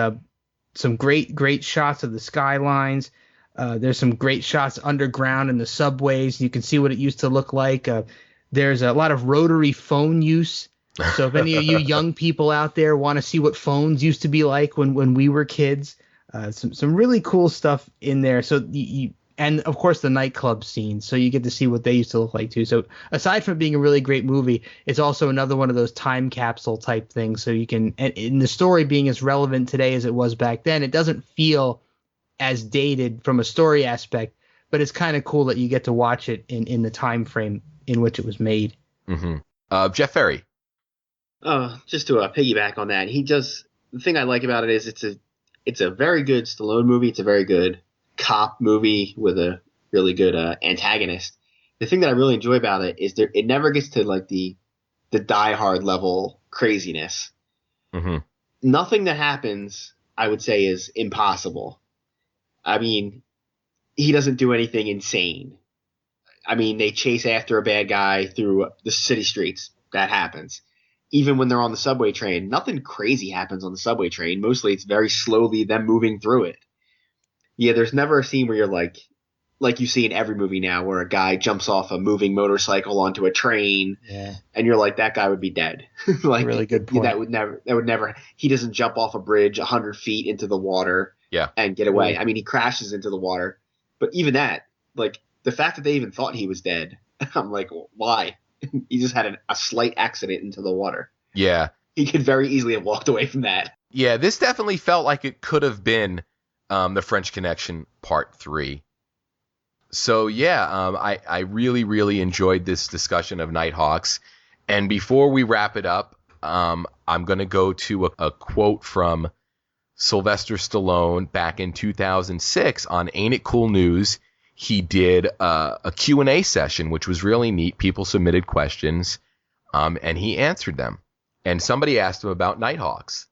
some great shots of the skylines. There's some great shots underground in the subways. You can see what it used to look like. There's a lot of rotary phone use. So if any of you young people out there want to see what phones used to be like when we were kids, some really cool stuff in there. So and of course the nightclub scenes, so you get to see what they used to look like too. So aside from being a really great movie, it's also another one of those time capsule type things. So you can, and in the story being as relevant today as it was back then, it doesn't feel as dated from a story aspect, but it's kind of cool that you get to watch it in the time frame in which it was made. Mm-hmm. Jeff Ferry. Just to piggyback on that, the thing I like about it is it's a very good Stallone movie. It's a very good cop movie with a really good antagonist. The thing that I really enjoy about it is it never gets to like the Die Hard level craziness. Mm-hmm. Nothing that happens, I would say, is impossible. I mean, he doesn't do anything insane. I mean, they chase after a bad guy through the city streets. That happens. Even when they're on the subway train, nothing crazy happens on the subway train. Mostly it's very slowly them moving through it. Yeah, there's never a scene where you're like you see in every movie now, where a guy jumps off a moving motorcycle onto a train, and you're like, that guy would be dead. Like, really good point. That would never. He doesn't jump off a bridge 100 feet into the water, and get away. I mean, he crashes into the water, but even that, like the fact that they even thought he was dead, I'm like, why? He just had a slight accident into the water. Yeah, he could very easily have walked away from that. Yeah, this definitely felt like it could have been the French Connection Part 3. So I really, really enjoyed this discussion of Nighthawks. And before we wrap it up, I'm going to go to a quote from Sylvester Stallone back in 2006 on Ain't It Cool News. He did a Q&A session, which was really neat. People submitted questions, and he answered them. And somebody asked him about Nighthawks.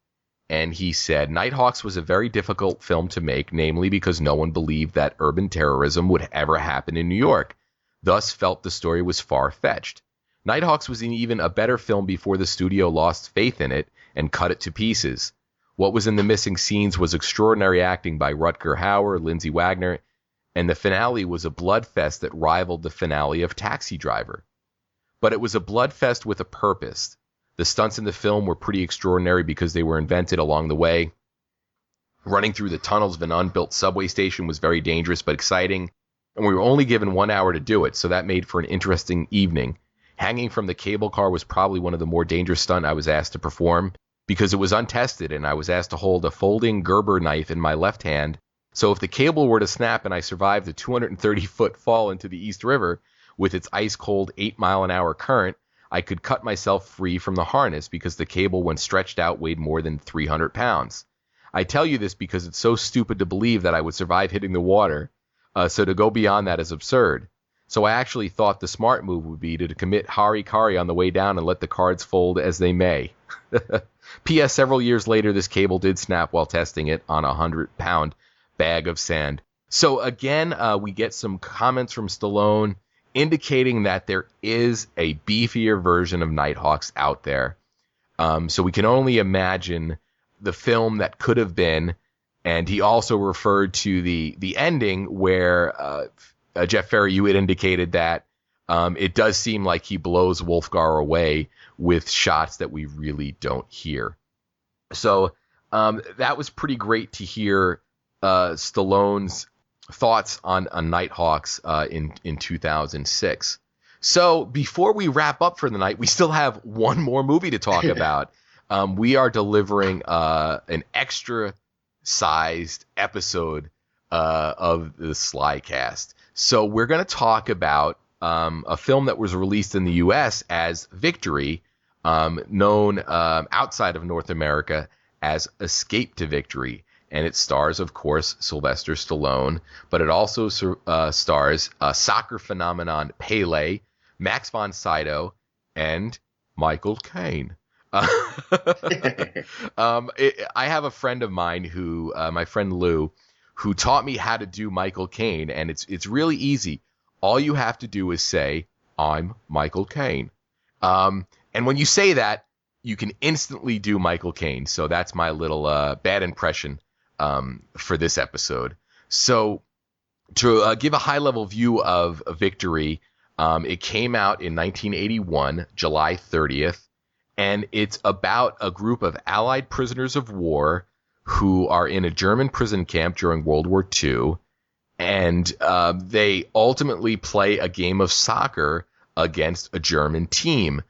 And he said, Nighthawks was a very difficult film to make, namely because no one believed that urban terrorism would ever happen in New York, thus felt the story was far-fetched. Nighthawks was even a better film before the studio lost faith in it and cut it to pieces. What was in the missing scenes was extraordinary acting by Rutger Hauer, Lindsay Wagner, and the finale was a bloodfest that rivaled the finale of Taxi Driver. But it was a bloodfest with a purpose. The stunts in the film were pretty extraordinary because they were invented along the way. Running through the tunnels of an unbuilt subway station was very dangerous but exciting, and we were only given 1 hour to do it, so that made for an interesting evening. Hanging from the cable car was probably one of the more dangerous stunts I was asked to perform because it was untested, and I was asked to hold a folding Gerber knife in my left hand, so if the cable were to snap and I survived the 230-foot fall into the East River with its ice-cold 8-mile-an-hour current, I could cut myself free from the harness because the cable, when stretched out, weighed more than 300 pounds. I tell you this because it's so stupid to believe that I would survive hitting the water, so to go beyond that is absurd. So I actually thought the smart move would be to commit hari-kari on the way down and let the cards fold as they may. P.S. Several years later, this cable did snap while testing it on a 100-pound bag of sand. So again, we get some comments from Stallone indicating that there is a beefier version of Nighthawks out there. So we can only imagine the film that could have been. And he also referred to the ending where Jeff Ferry, you had indicated that it does seem like he blows Wolfgar away with shots that we really don't hear. So that was pretty great to hear Stallone's thoughts on Nighthawks in 2006. So before we wrap up for the night, we still have one more movie to talk about. We are delivering an extra-sized episode of the SlyCast. So we're going to talk about a film that was released in the U.S. as Victory, known outside of North America as Escape to Victory. And it stars, of course, Sylvester Stallone, but it also stars soccer phenomenon Pele, Max von Sydow, and Michael Caine. I have a friend of mine who, my friend Lou, who taught me how to do Michael Caine, and it's really easy. All you have to do is say, "I'm Michael Caine," and when you say that, you can instantly do Michael Caine. So that's my little bad impression for this episode. So to give a high-level view of Victory, it came out in 1981, July 30th, and it's about a group of Allied prisoners of war who are in a German prison camp during World War II, and they ultimately play a game of soccer against a German team.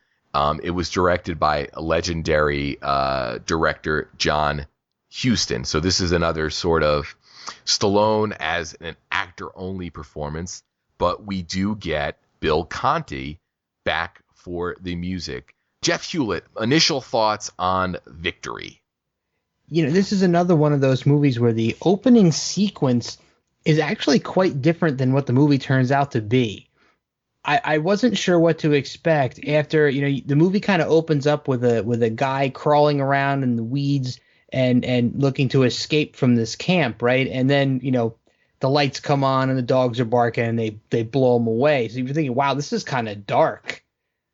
It was directed by a legendary director, John Huston. So this is another sort of Stallone as an actor-only performance, but we do get Bill Conti back for the music. Jeff Hulit, initial thoughts on Victory. This is another one of those movies where the opening sequence is actually quite different than what the movie turns out to be. I wasn't sure what to expect after, the movie kind of opens up with a guy crawling around in the weeds and looking to escape from this camp, right? And then, the lights come on and the dogs are barking and they blow him away. So you're thinking, wow, this is kind of dark.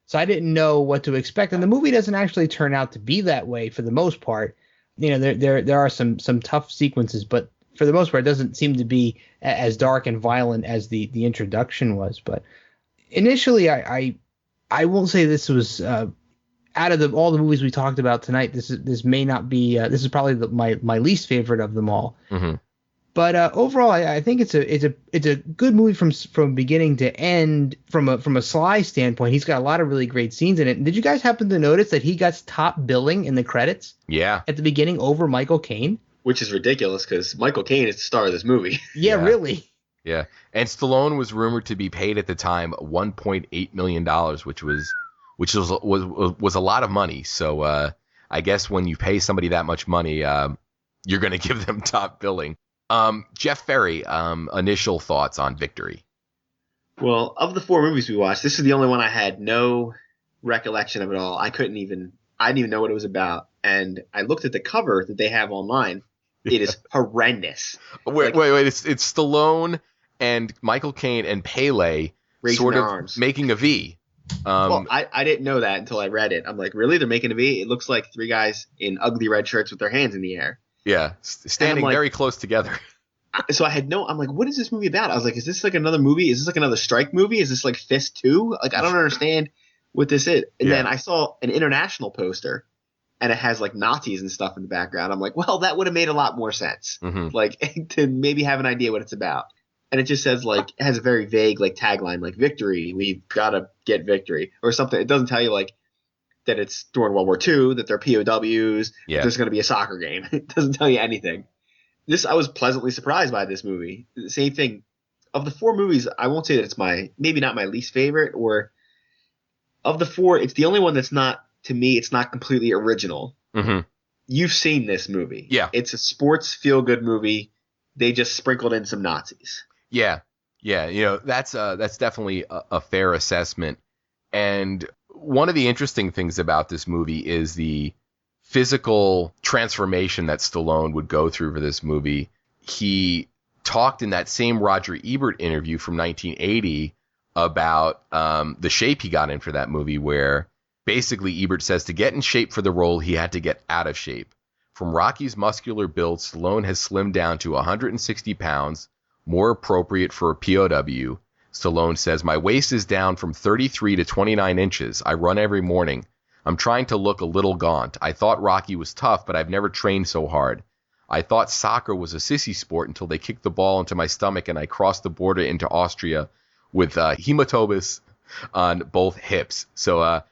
So I didn't know what to expect. And the movie doesn't actually turn out to be that way for the most part. There are some tough sequences, but for the most part, it doesn't seem to be as dark and violent as the introduction was. But initially, I won't say this was out of all the movies we talked about tonight. This may not be. This is probably my least favorite of them all. Mm-hmm. But overall, I think it's a good movie from beginning to end. From a Sly standpoint, he's got a lot of really great scenes in it. Did you guys happen to notice that he got top billing in the credits? Yeah. At the beginning over Michael Caine, which is ridiculous because Michael Caine is the star of this movie. Yeah, really. Yeah, and Stallone was rumored to be paid at the time $1.8 million, which was a lot of money. So I guess when you pay somebody that much money, you're going to give them top billing. Jeff Ferry, initial thoughts on Victory. Well, of the four movies we watched, this is the only one I had no recollection of at all. I didn't even know what it was about. And I looked at the cover that they have online. It is horrendous. Wait. It's Stallone and Michael Caine and Pele sort of arms. Making a V. Well, I didn't know that until I read it. I'm like, really? They're making a V? It looks like three guys in ugly red shirts with their hands in the air. Yeah, standing very close together. So I'm like, what is this movie about? I was like, is this like another movie? Is this like another strike movie? Is this like Fist 2? Like, I don't understand what this is. And then I saw an international poster, and it has like Nazis and stuff in the background. I'm like, well, that would have made a lot more sense. Mm-hmm. Like, to maybe have an idea what it's about. And it just says like, it has a very vague like tagline, like victory. We've got to get victory or something. It doesn't tell you like that it's during World War II, that they're POWs, there's going to be a soccer game. It doesn't tell you anything. I was pleasantly surprised by this movie. The same thing. Of the four movies, I won't say that it's maybe not my least favorite, or of the four, it's the only one that's not, to me, it's not completely original. Mm-hmm. You've seen this movie. Yeah. It's a sports feel-good movie. They just sprinkled in some Nazis. Yeah. That's definitely a fair assessment. And one of the interesting things about this movie is the physical transformation that Stallone would go through for this movie. He talked in that same Roger Ebert interview from 1980 about the shape he got in for that movie, where basically Ebert says to get in shape for the role, he had to get out of shape. From Rocky's muscular build, Stallone has slimmed down to 160 pounds, more appropriate for a POW. Stallone says, my waist is down from 33 to 29 inches. I run every morning. I'm trying to look a little gaunt. I thought Rocky was tough, but I've never trained so hard. I thought soccer was a sissy sport until they kicked the ball into my stomach and I crossed the border into Austria with hematobus on both hips. So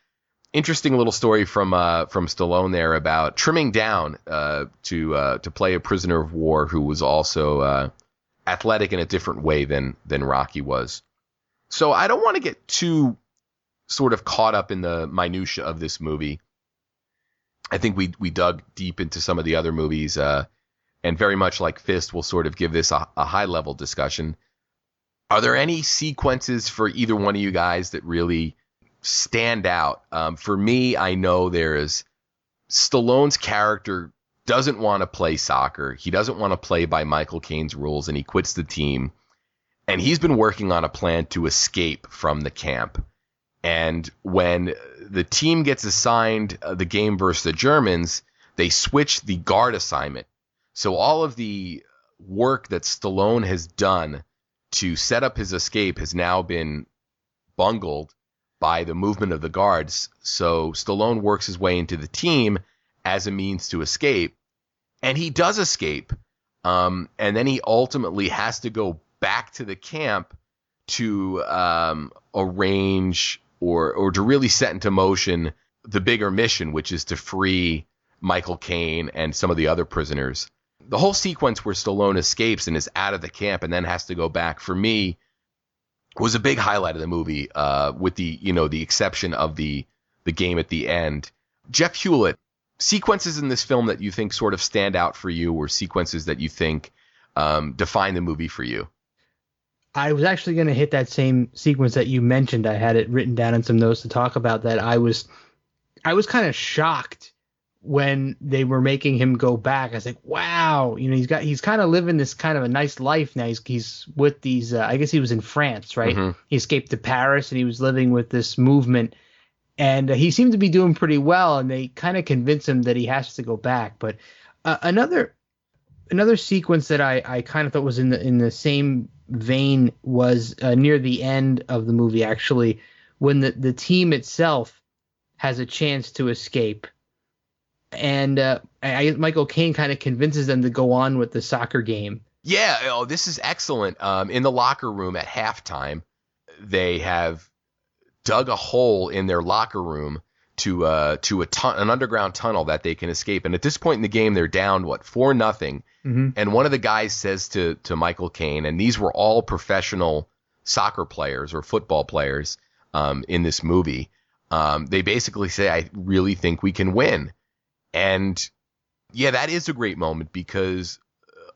interesting little story from Stallone there about trimming down to play a prisoner of war who was also athletic in a different way than Rocky was. So I don't want to get too sort of caught up in the minutia of this movie. I think we dug deep into some of the other movies, and very much like F.I.S.T, we'll sort of give this a high-level discussion. Are there any sequences for either one of you guys that really stand out? For me, I know there's Stallone's character doesn't want to play soccer. He doesn't want to play by Michael Caine's rules, and he quits the team. And he's been working on a plan to escape from the camp. And when the team gets assigned the game versus the Germans, they switch the guard assignment. So all of the work that Stallone has done to set up his escape has now been bungled by the movement of the guards. So Stallone works his way into the team as a means to escape. And he does escape. And then he ultimately has to go back to the camp to arrange or to really set into motion the bigger mission, which is to free Michael Caine and some of the other prisoners. The whole sequence where Stallone escapes and is out of the camp and then has to go back, for me, was a big highlight of the movie, with the exception of the game at the end. Jeff Hulit, sequences in this film that you think sort of stand out for you, or sequences that you think define the movie for you? I was actually going to hit that same sequence that you mentioned. I had it written down in some notes to talk about that. I was kind of shocked when they were making him go back. I was like, wow, he's kind of living this kind of a nice life now. He's with these, I guess he was in France, right? Mm-hmm. He escaped to Paris and he was living with this movement, and he seemed to be doing pretty well. And they kind of convince him that he has to go back. But another sequence that I kind of thought was in the same vein was near the end of the movie, actually, when the team itself has a chance to escape. And Michael Caine kind of convinces them to go on with the soccer game. Yeah, this is excellent. In the locker room at halftime, they have dug a hole in their locker room to an underground tunnel that they can escape. And at this point in the game, they're down 4-0. Mm-hmm. And one of the guys says to Michael Caine, and these were all professional soccer players or football players in this movie. They basically say, "I really think we can win." And yeah, that is a great moment, because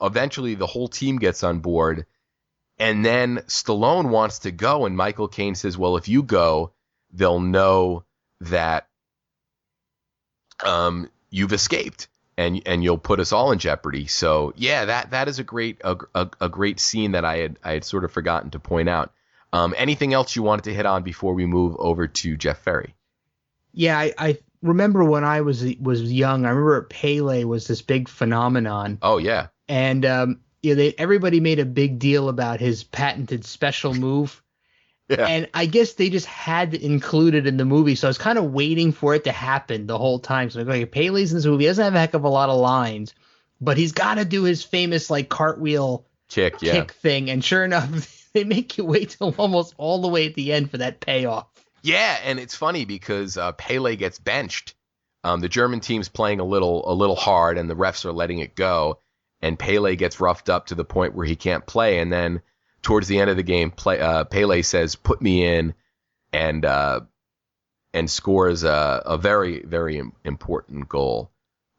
eventually the whole team gets on board, and then Stallone wants to go, and Michael Caine says, "Well, if you go, they'll know that you've escaped, and you'll put us all in jeopardy." So yeah, that is a great scene that I had sort of forgotten to point out. Anything else you wanted to hit on before we move over to Jeff Ferry? Yeah, I remember when I was young. I remember Pele was this big phenomenon. Oh yeah, and everybody made a big deal about his patented special move. Yeah. And I guess they just had to include it in the movie, so I was kind of waiting for it to happen the whole time. So like, Pele's in this movie. He doesn't have a heck of a lot of lines, but he's got to do his famous cartwheel kick thing. And sure enough, they make you wait till almost all the way at the end for that payoff. Yeah, and it's funny because Pele gets benched. The German team's playing a little hard, and the refs are letting it go. And Pele gets roughed up to the point where he can't play. And then towards the end of the game, Pele says, "Put me in," and scores a very, very important goal.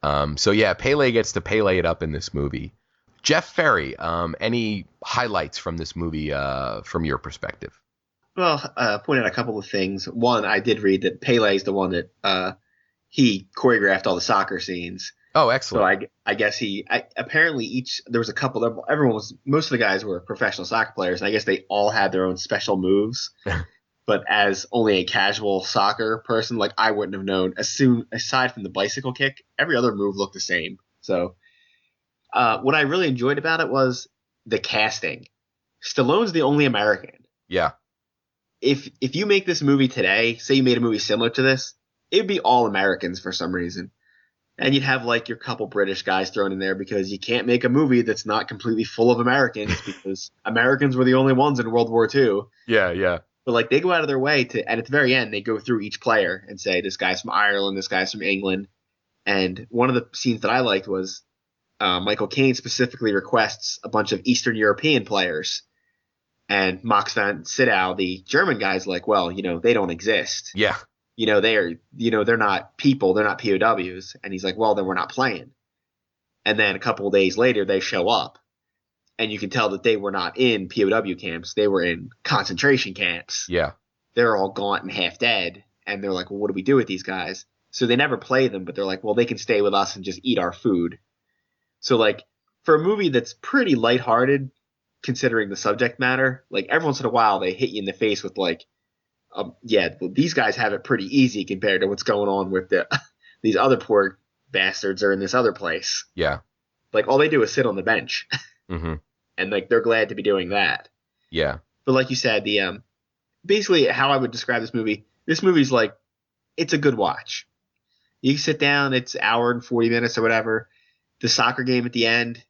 So yeah, Pele gets to Pele it up in this movie. Jeff Ferry, any highlights from this movie from your perspective? Well, point out a couple of things. One, I did read that Pele's the one that he choreographed all the soccer scenes. Oh, excellent. So I guess apparently there was a couple. Most of the guys were professional soccer players, and I guess they all had their own special moves. But as only a casual soccer person, I wouldn't have known. Aside from the bicycle kick, every other move looked the same. So what I really enjoyed about it was the casting. Stallone's the only American. Yeah. If you make this movie today, say you made a movie similar to this, it'd be all Americans for some reason. And you'd have your couple British guys thrown in there, because you can't make a movie that's not completely full of Americans, because Americans were the only ones in World War II. Yeah, yeah. But like they go out of their way to, and at the very end, they go through each player and say, this guy's from Ireland, this guy's from England. And one of the scenes that I liked was Michael Caine specifically requests a bunch of Eastern European players. And Max von Sydow, the German guy's like, well, they don't exist. Yeah. They're not people, they're not POWs. And he's like, well, then we're not playing. And then a couple of days later, they show up. And you can tell that they were not in POW camps. They were in concentration camps. Yeah. They're all gaunt and half dead. And they're like, well, what do we do with these guys? So they never play them, but they're like, well, they can stay with us and just eat our food. So like for a movie that's pretty lighthearted, considering the subject matter, like every once in a while they hit you in the face with like, well, these guys have it pretty easy compared to what's going on with these other poor bastards are in this other place. Yeah. Like all they do is sit on the bench. Mm-hmm. And like they're glad to be doing that. Yeah. But like you said, the basically how I would describe this movie's like it's a good watch. You can sit down, it's an hour and 40 minutes or whatever. The soccer game at the end,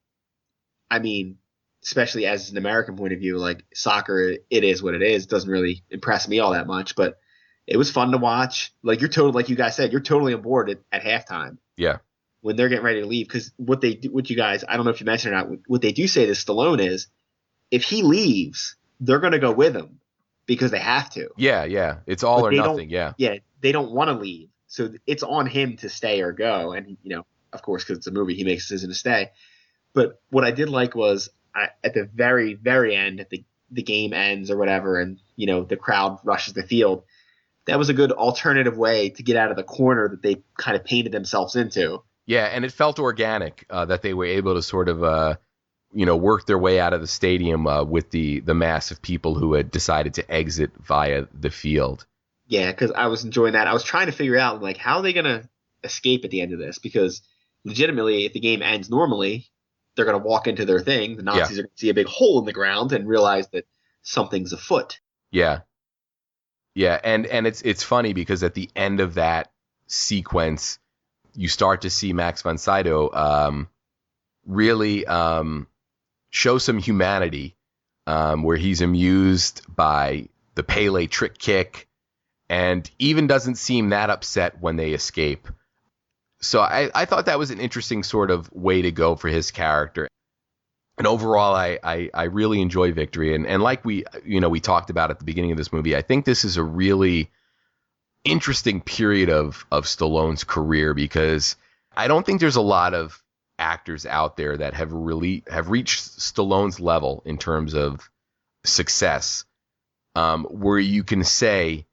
I mean, especially as an American point of view, like soccer, it is what it is. It doesn't really impress me all that much, but it was fun to watch. Like like you guys said, you're totally on board at halftime. Yeah. When they're getting ready to leave, because what you guys, I don't know if you mentioned or not, what they do say to Stallone is, if he leaves, they're going to go with him because they have to. Yeah. It's all or nothing. Yeah. Yeah, they don't want to leave, so it's on him to stay or go. And of course, because it's a movie, he makes a decision to stay. But what I did like was at the very, very end, at the game ends or whatever, and the crowd rushes the field. That was a good alternative way to get out of the corner that they kind of painted themselves into. Yeah, and it felt organic that they were able to sort of, work their way out of the stadium with the mass of people who had decided to exit via the field. Yeah, because I was enjoying that. I was trying to figure out, like, how are they going to escape at the end of this? Because legitimately, if the game ends normally, they're going to walk into their thing. The Nazis are going to see a big hole in the ground and realize that something's afoot. Yeah. Yeah, and it's funny because at the end of that sequence, you start to see Max von Sydow really show some humanity, where he's amused by the Pele trick kick and even doesn't seem that upset when they escape. So I thought that was an interesting sort of way to go for his character. And overall, I really enjoy Victory. And like we talked about at the beginning of this movie, I think this is a really interesting period of Stallone's career, because I don't think there's a lot of actors out there that have reached Stallone's level in terms of success, where you can say,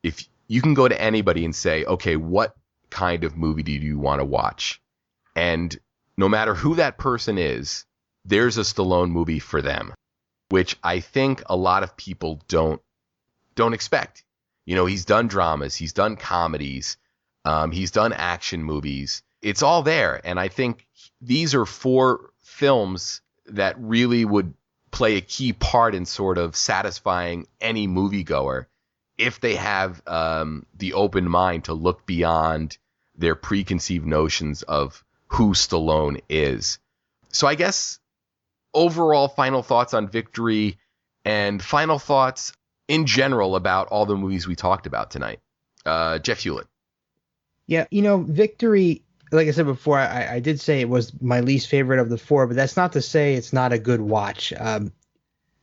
if you can go to anybody and say, okay, what kind of movie do you want to watch? And no matter who that person is, there's a Stallone movie for them, which I think a lot of people don't expect. He's done dramas, he's done comedies, he's done action movies. It's all there. And I think these are 4 films that really would play a key part in sort of satisfying any moviegoer if they have the open mind to look beyond their preconceived notions of who Stallone is. So I guess overall final thoughts on Victory and final thoughts in general about all the movies we talked about tonight. Jeff Hulit. Yeah, Victory, like I said before, I did say it was my least favorite of the 4, but that's not to say it's not a good watch.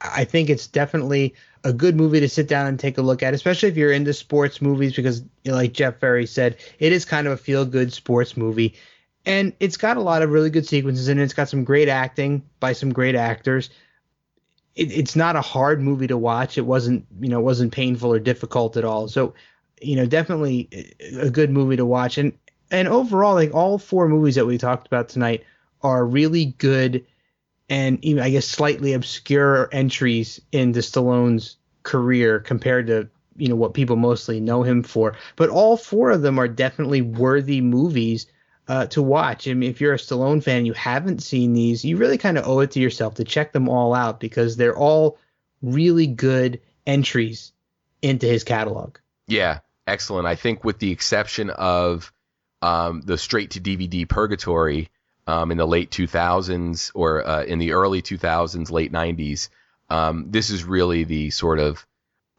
I think it's definitely a good movie to sit down and take a look at, especially if you're into sports movies, because like Jeff Ferry said, it is kind of a feel-good sports movie. And it's got a lot of really good sequences in it. It's got some great acting by some great actors. It's not a hard movie to watch. It wasn't painful or difficult at all. So, definitely a good movie to watch. And overall, like all 4 movies that we talked about tonight are really good and even, I guess, slightly obscure entries into Stallone's career compared to, what people mostly know him for. But all 4 of them are definitely worthy movies to watch. I mean, if you're a Stallone fan and you haven't seen these, you really kind of owe it to yourself to check them all out, because they're all really good entries into his catalog. Yeah, excellent. I think with the exception of the straight-to-DVD Purgatory in the late 2000s or in the early 2000s, late 90s, this is really the sort of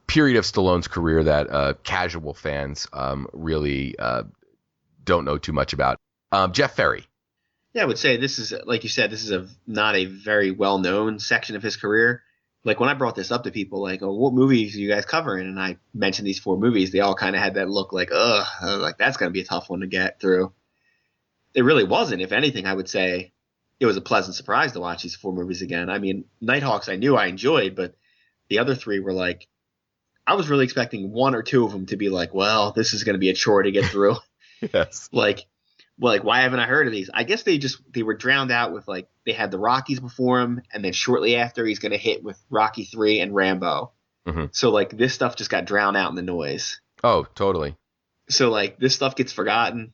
period of Stallone's career that casual fans really don't know too much about. Jeff Ferry. Yeah, I would say this is, like you said, this is not a very well-known section of his career. Like when I brought this up to people, like, oh, what movies are you guys covering? And I mentioned these 4 movies. They all kind of had that look like, like that's going to be a tough one to get through. It really wasn't. If anything, I would say it was a pleasant surprise to watch these 4 movies again. I mean, Nighthawks I knew I enjoyed, but the other 3 were like, I was really expecting 1 or 2 of them to be like, well, this is going to be a chore to get through. Yes. Like, why haven't I heard of these? I guess they were drowned out with, like, they had the Rockies before him, and then shortly after he's going to hit with Rocky 3 and Rambo. Mm-hmm. So, like, this stuff just got drowned out in the noise. Oh, totally. So, like, this stuff gets forgotten.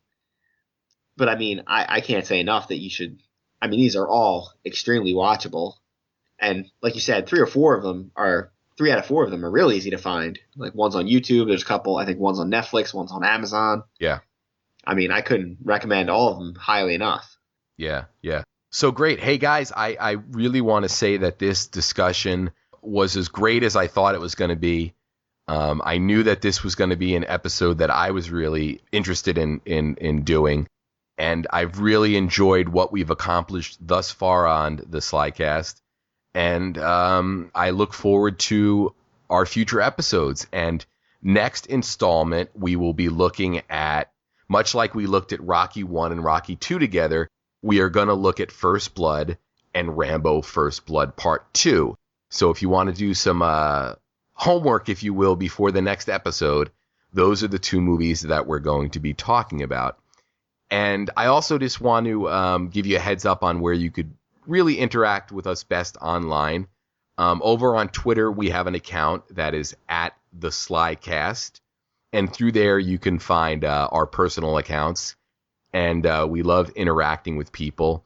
But, I mean, I can't say enough that you should – I mean, these are all extremely watchable. And, like you said, 3 out of 4 of them are real easy to find. Like, one's on YouTube. There's a couple – I think one's on Netflix. One's on Amazon. Yeah. I mean, I couldn't recommend all of them highly enough. Yeah, yeah. So great. Hey, guys, I really want to say that this discussion was as great as I thought it was going to be. I knew that this was going to be an episode that I was really interested in doing. And I've really enjoyed what we've accomplished thus far on the SlyCast. And I look forward to our future episodes. And next installment, we will be looking at, much like we looked at Rocky 1 and Rocky 2 together, we are going to look at First Blood and Rambo First Blood Part 2. So if you want to do some homework, if you will, before the next episode, those are the 2 movies that we're going to be talking about. And I also just want to give you a heads up on where you could really interact with us best online. Over on Twitter, we have an account that is at the SlyCast. And through there, you can find our personal accounts. And we love interacting with people.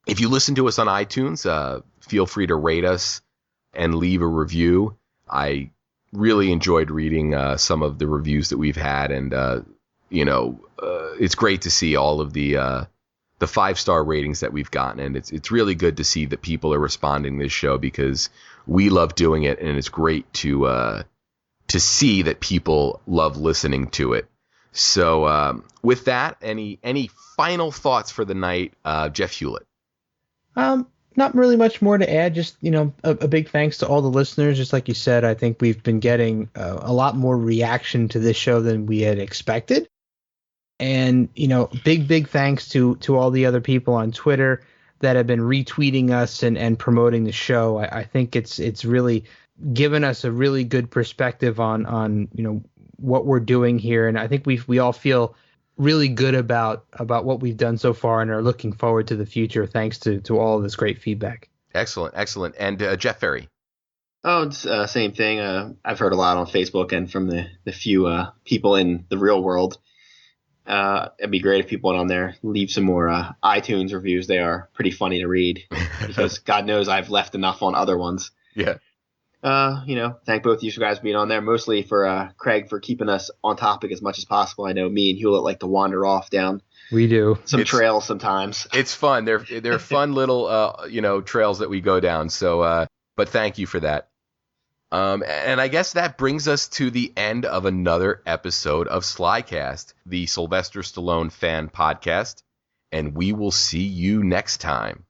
If you listen to us on iTunes, feel free to rate us and leave a review. I really enjoyed reading some of the reviews that we've had. And, it's great to see all of the 5-star ratings that we've gotten. And it's really good to see that people are responding to this show because we love doing it. And it's great to see that people love listening to it. So with that, any final thoughts for the night, Jeff Hulit? Not really much more to add. Just, a big thanks to all the listeners. Just like you said, I think we've been getting a lot more reaction to this show than we had expected. And, big thanks to all the other people on Twitter that have been retweeting us and promoting the show. I think it's really given us a really good perspective on what we're doing here. And I think we all feel really good about what we've done so far and are looking forward to the future thanks to all of this great feedback. Excellent. And Jeff Ferry? Oh, it's same thing. I've heard a lot on Facebook and from the few people in the real world. It'd be great if people went on there, leave some more iTunes reviews. They are pretty funny to read because God knows I've left enough on other ones. Yeah. Thank both of you guys for being on there, mostly for Craig for keeping us on topic as much as possible. I know me and Hulit like to wander off down some trails sometimes. It's fun. They're fun little trails that we go down. So but thank you for that. And I guess that brings us to the end of another episode of SlyCast, the Sylvester Stallone Fan Podcast, and we will see you next time.